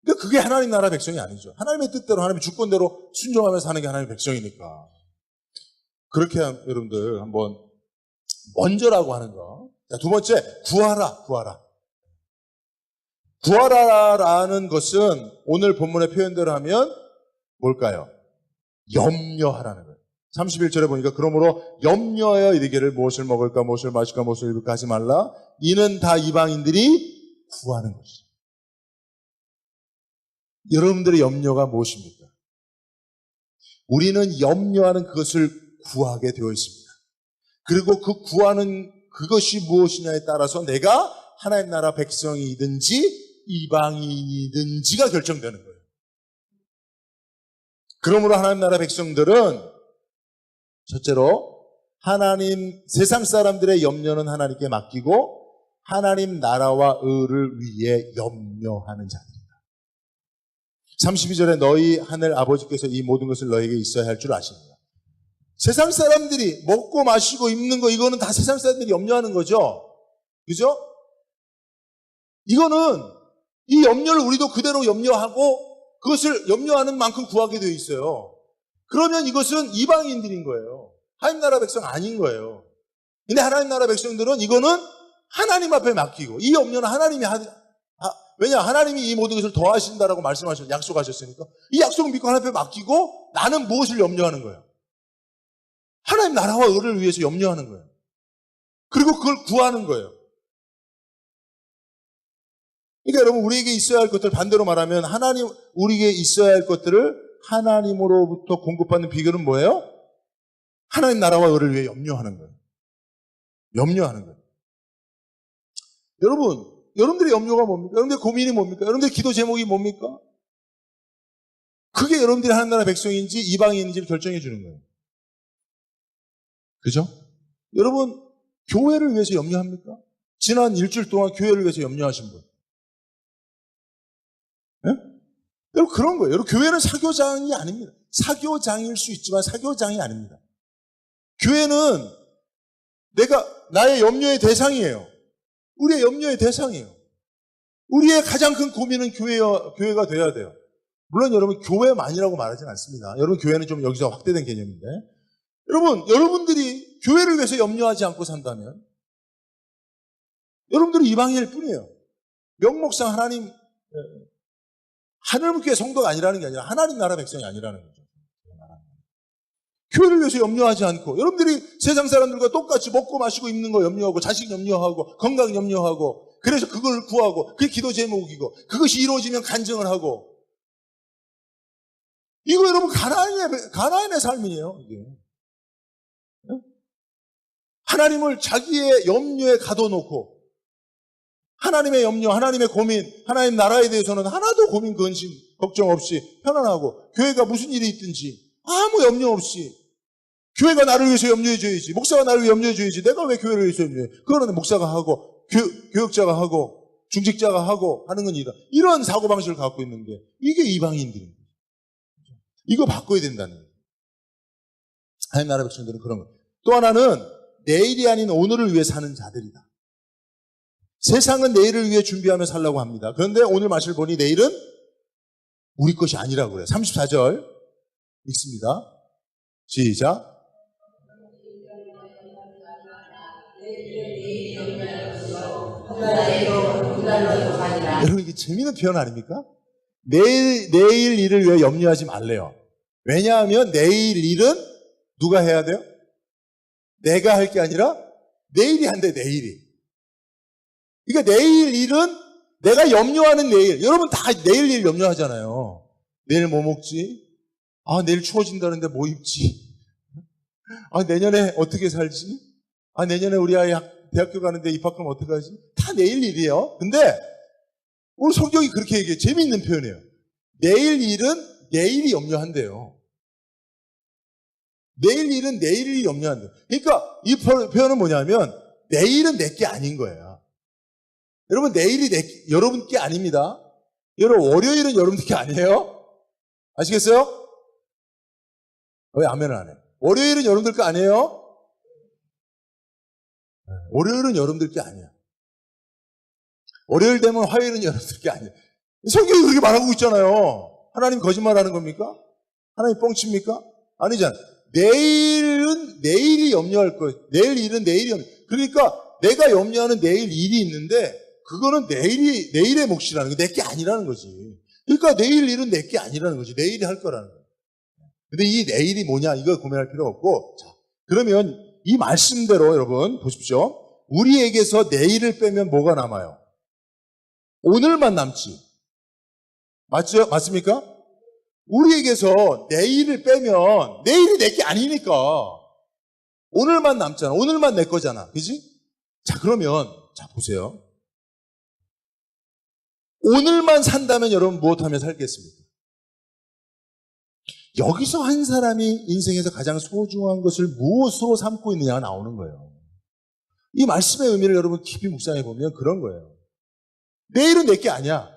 근데 그게 하나님 나라 백성이 아니죠. 하나님의 뜻대로, 하나님의 주권대로 순종하면서 사는 게 하나님의 백성이니까. 그렇게 여러분들 한번 먼저라고 하는 거. 자, 두 번째, 구하라. 구하라라는 것은 오늘 본문의 표현대로 하면 뭘까요? 염려하라는 거예요. 31절에 보니까 그러므로 염려하여 이르기를 무엇을 먹을까 무엇을 마실까 무엇을 입을까 하지 말라. 이는 다 이방인들이 구하는 것이죠. 여러분들의 염려가 무엇입니까? 우리는 염려하는 그것을 구하게 되어 있습니다. 그리고 그 구하는 그것이 무엇이냐에 따라서 내가 하나님 나라 백성이든지 이방인이든지가 결정되는 거예요. 그러므로 하나님 나라 백성들은 첫째로 세상 사람들의 염려는 하나님께 맡기고 하나님 나라와 의를 위해 염려하는 자들이다. 32절에 너희 하늘 아버지께서 이 모든 것을 너에게 있어야 할 줄 아십니다. 세상 사람들이 먹고 마시고 입는 거 이거는 다 세상 사람들이 염려하는 거죠. 그죠? 이거는 이 염려를 우리도 그대로 염려하고 그것을 염려하는 만큼 구하게 되어 있어요. 그러면 이것은 이방인들인 거예요. 하나님 나라 백성 아닌 거예요. 근데 하나님 나라 백성들은 이거는 하나님 앞에 맡기고, 이 염려는 하나님이 왜냐, 하나님이 이 모든 것을 더하신다라고 약속하셨으니까 이 약속을 믿고 하나님 앞에 맡기고 나는 무엇을 염려하는 거예요? 하나님 나라와 의를 위해서 염려하는 거예요. 그리고 그걸 구하는 거예요. 그러니까 여러분, 우리에게 있어야 할 것들, 반대로 말하면 우리에게 있어야 할 것들을 하나님으로부터 공급받는 비결은 뭐예요? 하나님 나라와 의를 위해 염려하는 거예요. 염려하는 거예요. 여러분들의 염려가 뭡니까? 여러분들의 고민이 뭡니까? 여러분들의 기도 제목이 뭡니까? 그게 여러분들이 하나님 나라 백성인지 이방인인지를 결정해 주는 거예요. 그죠? 여러분, 교회를 위해서 염려합니까? 지난 일주일 동안 교회를 위해서 염려하신 분. 네? 여러분, 그런 거예요. 여러분, 교회는 사교장이 아닙니다. 사교장일 수 있지만 사교장이 아닙니다. 교회는 나의 염려의 대상이에요. 우리의 염려의 대상이에요. 우리의 가장 큰 고민은 교회가 돼야 돼요. 물론 여러분, 교회만이라고 말하지는 않습니다. 여러분, 교회는 좀 여기서 확대된 개념인데, 여러분들이 교회를 위해서 염려하지 않고 산다면 여러분들은 이방인일 뿐이에요. 명목상 하늘교회 성도가 아니라는 게 아니라 하나님 나라 백성이 아니라는 거죠. 교회를 위해서 염려하지 않고, 여러분들이 세상 사람들과 똑같이 먹고 마시고 입는 거 염려하고, 자식 염려하고, 건강 염려하고, 그래서 그걸 구하고, 그게 기도 제목이고, 그것이 이루어지면 간증을 하고, 이거 여러분 가나안의 삶이에요. 이게. 하나님을 자기의 염려에 가둬놓고, 하나님의 염려, 하나님의 고민, 하나님 나라에 대해서는 하나도 고민, 근심, 걱정 없이 편안하고, 교회가 무슨 일이 있든지 아무 염려 없이, 교회가 나를 위해서 염려해줘야지, 목사가 나를 위해 염려해줘야지, 내가 왜 교회를 위해서 염려해? 그거는 목사가 하고, 교육자가 하고, 중직자가 하고 하는 건 이런 사고방식을 갖고 있는 게, 이게 이방인들입니다. 이거 바꿔야 된다는 거예요. 하나님 나라 백성들은 그런 거예요. 또 하나는 내일이 아닌 오늘을 위해 사는 자들이다. 세상은 내일을 위해 준비하며 살라고 합니다. 그런데 오늘 말씀을 보니 내일은 우리 것이 아니라고 그래요. 34절 읽습니다. 시작. 여러분, 이게 재미있는 표현 아닙니까? 내일 일을 위해 염려하지 말래요. 왜냐하면 내일 일은 누가 해야 돼요? 내가 할 게 아니라 내일이 한대, 내일이. 그러니까 내일 일은 내가 염려하는 내일. 여러분 다 내일 일 염려하잖아요. 내일 뭐 먹지? 내일 추워진다는데 뭐 입지? 내년에 어떻게 살지? 내년에 우리 아이 대학교 가는데 입학하면 어떡하지? 다 내일 일이에요. 근데 오늘 성경이 그렇게 얘기해요. 재미있는 표현이에요. 내일 일은 내일이 염려한대요. 내일 일은 내일이 염려한대요. 그러니까 이 표현은 뭐냐면 내일은 내게 아닌 거예요. 여러분, 내일이 여러분 게 아닙니다. 여러분, 월요일은 여러분 게 아니에요. 아시겠어요? 왜 아멘을 안 해? 월요일은 여러분들 거 아니에요? 월요일은 여러분들 게 아니야. 월요일 되면 화요일은 여러분들 게 아니야. 성경이 그렇게 말하고 있잖아요. 하나님 거짓말하는 겁니까? 하나님 뻥칩니까? 아니잖아. 내일은 내일이 염려할 거예요. 내일 일은 내일이 그러니까 내가 염려하는 내일 일이 있는데 그거는 내일의 몫이라는 거, 내게 아니라는 거지. 그러니까 내일 일은 내게 아니라는 거지. 내일이 할 거라는 거예요. 근데 이 내일이 뭐냐, 이거 고민할 필요 없고, 자, 그러면 이 말씀대로 여러분 보십시오. 우리에게서 내일을 빼면 뭐가 남아요? 오늘만 남지. 맞죠? 맞습니까? 우리에게서 내일을 빼면 내일이 내게 아니니까 오늘만 남잖아. 오늘만 내 거잖아. 그지? 자, 그러면 자 보세요. 오늘만 산다면 여러분 무엇하며 살겠습니까? 여기서 한 사람이 인생에서 가장 소중한 것을 무엇으로 삼고 있느냐가 나오는 거예요. 이 말씀의 의미를 여러분 깊이 묵상해 보면 그런 거예요. 내일은 내게 아니야.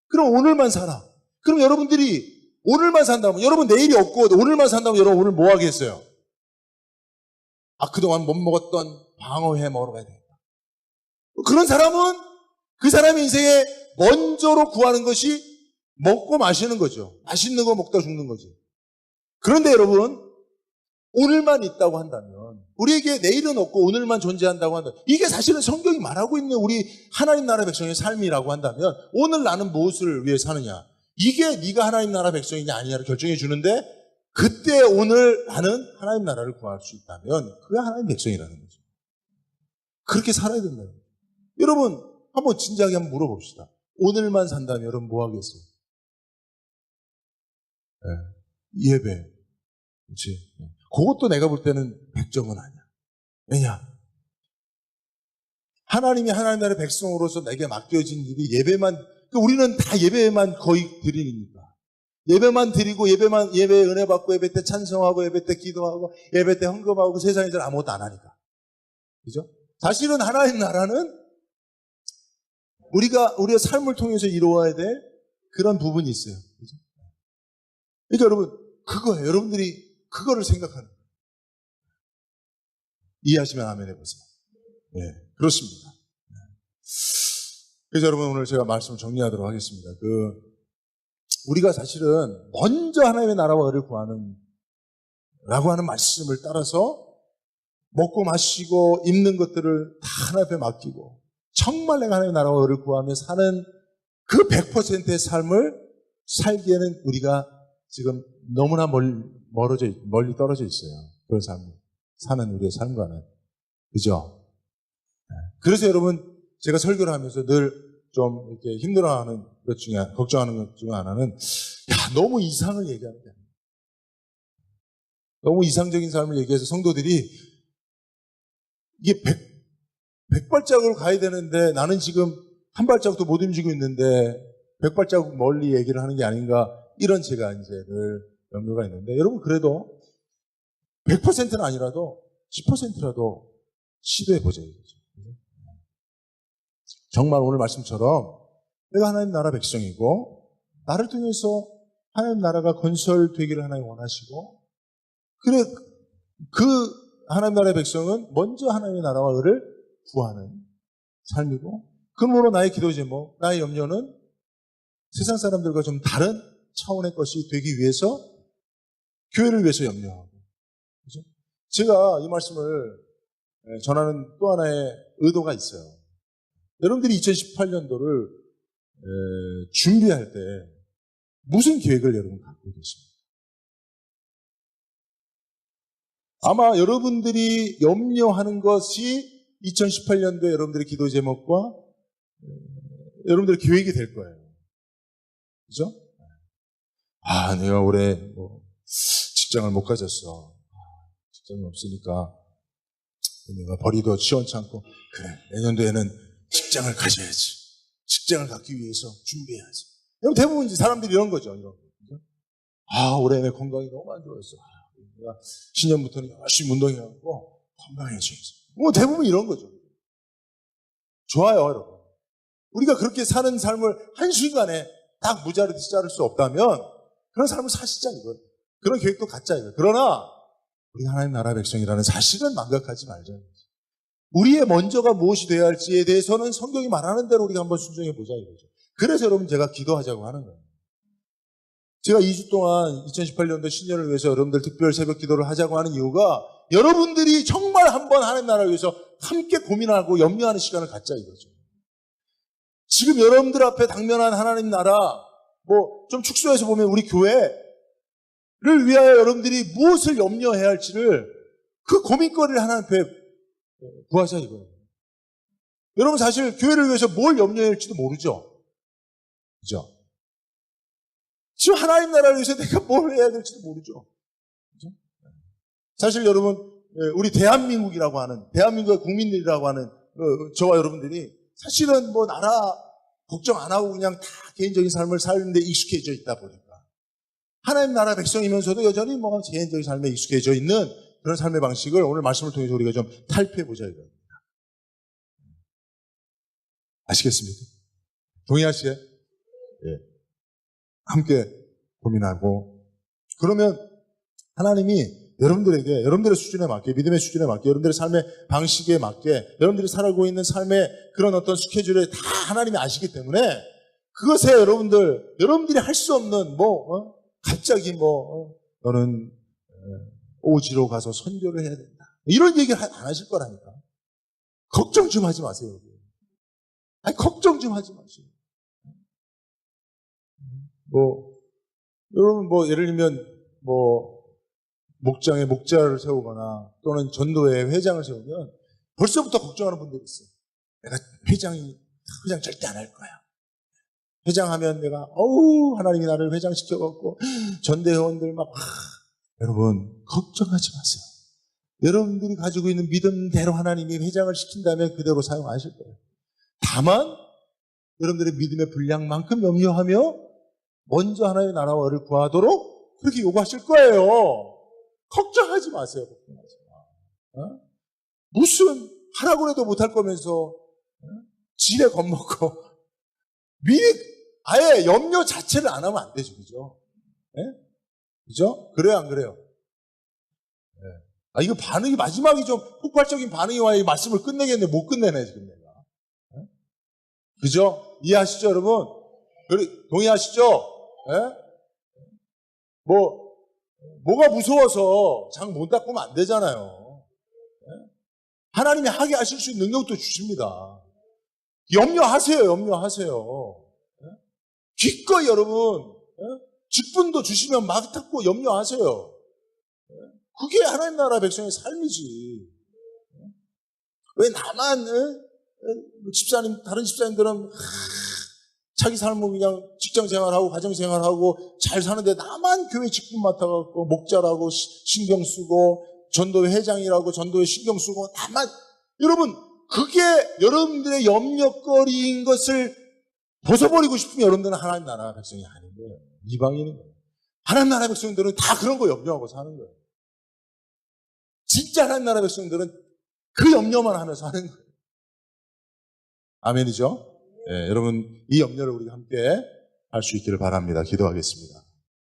그럼 오늘만 살아. 그럼 여러분들이 오늘만 산다면, 여러분 내일이 없고 오늘만 산다면 여러분 오늘 뭐 하겠어요? 그동안 못 먹었던 방어회 먹으러 가야 되겠다. 그런 사람은 그 사람의 인생에 먼저로 구하는 것이 먹고 마시는 거죠. 맛있는 거 먹다 죽는 거지. 그런데 여러분, 오늘만 있다고 한다면, 우리에게 내일은 없고 오늘만 존재한다고 한다면, 이게 사실은 성경이 말하고 있는 우리 하나님 나라 백성의 삶이라고 한다면, 오늘 나는 무엇을 위해 사느냐? 이게 네가 하나님 나라 백성이냐 아니냐를 결정해 주는데, 그때 오늘 나는 하나님 나라를 구할 수 있다면 그게 하나님 백성이라는 거죠. 그렇게 살아야 된다는 거죠. 여러분 한번 진지하게 한번 물어봅시다. 오늘만 산다면 여러분 뭐 하겠어요? 네. 예배. 그렇지. 그것도 내가 볼 때는 100점은 아니야. 왜냐? 하나님이 하나님 나라의 백성으로서 내게 맡겨진 일이 예배만, 우리는 다 예배만 거의 드리니까. 예배만 드리고 예배에 은혜 받고 예배 때 찬송하고 예배 때 기도하고 예배 때 헌금하고 세상에서 아무것도 안 하니까. 그죠? 사실은 하나님 나라는 우리가 삶을 통해서 이루어야 될 그런 부분이 있어요. 그죠? 그러니까 여러분, 그거예요. 여러분들이 그거를 생각하는 거예요. 이해하시면 아멘 해보세요. 네, 그렇습니다. 그래서 여러분 오늘 제가 말씀을 정리하도록 하겠습니다. 우리가 사실은 먼저 하나님의 나라와 의를 구하는 라고 하는 말씀을 따라서 먹고 마시고 입는 것들을 다 하나님 앞에 맡기고 정말 내가 하나님의 나라와 의를 구하며 사는 그 100%의 삶을 살기에는 우리가 지금 너무나 멀리 떨어져 있어요. 그런 삶, 사는 우리의 삶과는. 그죠? 그래서 여러분, 제가 설교를 하면서 늘 좀 이렇게 힘들어하는 것 중에, 걱정하는 것 중에 하나는, 너무 이상을 얘기하는 게 아니에요. 너무 이상적인 삶을 얘기해서 성도들이 이게 100발짝으로 가야 되는데 나는 지금 한 발짝도 못 움직이고 있는데 100발자국 멀리 얘기를 하는 게 아닌가, 이런 제가 이제 늘 염려가 있는데, 여러분 그래도 100%는 아니라도 10%라도 시도해보자 이거죠. 정말 오늘 말씀처럼 내가 하나님 나라 백성이고 나를 통해서 하나님 나라가 건설되기를 하나님 원하시고, 그래 그 하나님 나라의 백성은 먼저 하나님의 나라와 의를 구하는 삶이고, 그러므로 나의 기도 제목, 나의 염려는 세상 사람들과 좀 다른 차원의 것이 되기 위해서 교회를 위해서 염려하고, 그죠? 제가 이 말씀을 전하는 또 하나의 의도가 있어요. 여러분들이 2018년도를 준비할 때 무슨 계획을 여러분 갖고 계십니까? 아마 여러분들이 염려하는 것이 2018년도에 여러분들의 기도 제목과 여러분들의 계획이 될 거예요. 그죠? 내가 올해 직장을 못 가졌어. 직장이 없으니까 내가 벌이도 시원찮고, 그래, 내년도에는 직장을 가져야지. 직장을 갖기 위해서 준비해야지. 여러분 대부분 사람들이 이런 거죠. 이런 거. 그죠? 올해 내 건강이 너무 안 좋았어. 내가 신년부터는 열심히 운동해갖고 건강해져야지. 대부분 이런 거죠. 좋아요, 여러분. 우리가 그렇게 사는 삶을 한순간에 딱 무자르듯이 자를 수 없다면 그런 삶을 사시자 이거예요. 그런 계획도 갖자 이거예요. 그러나 우리가 하나님 나라 백성이라는 사실은 망각하지 말자. 우리의 먼저가 무엇이 되어야 할지에 대해서는 성경이 말하는 대로 우리가 한번 순종해 보자 이거죠. 그래서 여러분 제가 기도하자고 하는 거예요. 제가 2주 동안 2018년도 신년을 위해서 여러분들 특별 새벽 기도를 하자고 하는 이유가, 여러분들이 정말 한번 하나님 나라를 위해서 함께 고민하고 염려하는 시간을 갖자 이거죠. 지금 여러분들 앞에 당면한 하나님 나라, 좀 축소해서 보면 우리 교회를 위하여 여러분들이 무엇을 염려해야 할지를, 그 고민거리를 하나님 앞에 구하자 이거예요. 여러분 사실 교회를 위해서 뭘 염려해야 할지도 모르죠. 그죠? 지금 하나님 나라를 위해서 내가 뭘 해야 될지도 모르죠. 그죠? 사실 여러분, 우리 대한민국이라고 하는, 대한민국의 국민들이라고 하는 저와 여러분들이 사실은 나라 걱정 안 하고 그냥 다 개인적인 삶을 사는데 익숙해져 있다 보니까 하나님 나라 백성이면서도 여전히 개인적인 삶에 익숙해져 있는 그런 삶의 방식을 오늘 말씀을 통해서 우리가 좀 탈피해보자 이겁니다. 아시겠습니까? 동의하시게? 예. 함께 고민하고, 그러면 하나님이 여러분들에게, 여러분들의 수준에 맞게, 믿음의 수준에 맞게, 여러분들의 삶의 방식에 맞게, 여러분들이 살아가고 있는 삶의 그런 어떤 스케줄을 다 하나님이 아시기 때문에 그것에 여러분들이 할 수 없는 갑자기 너는 오지로 가서 선교를 해야 된다. 이런 얘기를 안 하실 거라니까. 걱정 좀 하지 마세요. 여러분. 아니, 걱정 좀 하지 마세요. 여러분 예를 들면 목장에 목자를 세우거나 또는 전도회 회장을 세우면 벌써부터 걱정하는 분들이 있어요. 내가 회장 절대 안 할 거야. 회장하면 내가 하나님이 나를 회장시켜갖고 전대회원들 여러분 걱정하지 마세요. 여러분들이 가지고 있는 믿음대로 하나님이 회장을 시킨 다음에 그대로 사용하실 거예요. 다만 여러분들의 믿음의 분량만큼 염려하며 먼저 하나님의 나라와 의를 구하도록 그렇게 요구하실 거예요. 걱정하지 마세요. 걱정하지 마. 무슨 하라고 해도 못할 거면서 지레 겁먹고 미리 아예 염려 자체를 안 하면 안 되죠. 그죠? 그죠? 그래요, 안 그래요? 이거 반응이 마지막이 좀 폭발적인 반응이 와야 이 말씀을 끝내겠는데 못 끝내네, 지금 내가. 그죠? 이해하시죠, 여러분? 동의하시죠? 뭐가 무서워서 장 못 닫으면 안 되잖아요. 하나님이 하게 하실 수 있는 능력도 주십니다. 염려하세요. 기꺼이 여러분, 직분도 주시면 막 닫고 염려하세요. 그게 하나님 나라 백성의 삶이지. 왜 나만, 다른 집사님들은 자기 삶은 그냥 직장 생활하고 가정 생활하고 잘 사는데 나만 교회 직분 맡아갖고 목자라고 신경 쓰고 전도회 회장이라고 전도회 신경 쓰고 나만 여러분 그게 여러분들의 염려거리인 것을 벗어버리고 싶으면 여러분들은 하나님 나라 백성이 아닌 거예요. 이방인인 거예요. 하나님 나라 백성들은 다 그런 거 염려하고 사는 거예요. 진짜 하나님 나라 백성들은 그 염려만 하면서 하는 거예요. 아멘이죠? 여러분 이 염려를 우리가 함께 할 수 있기를 바랍니다. 기도하겠습니다.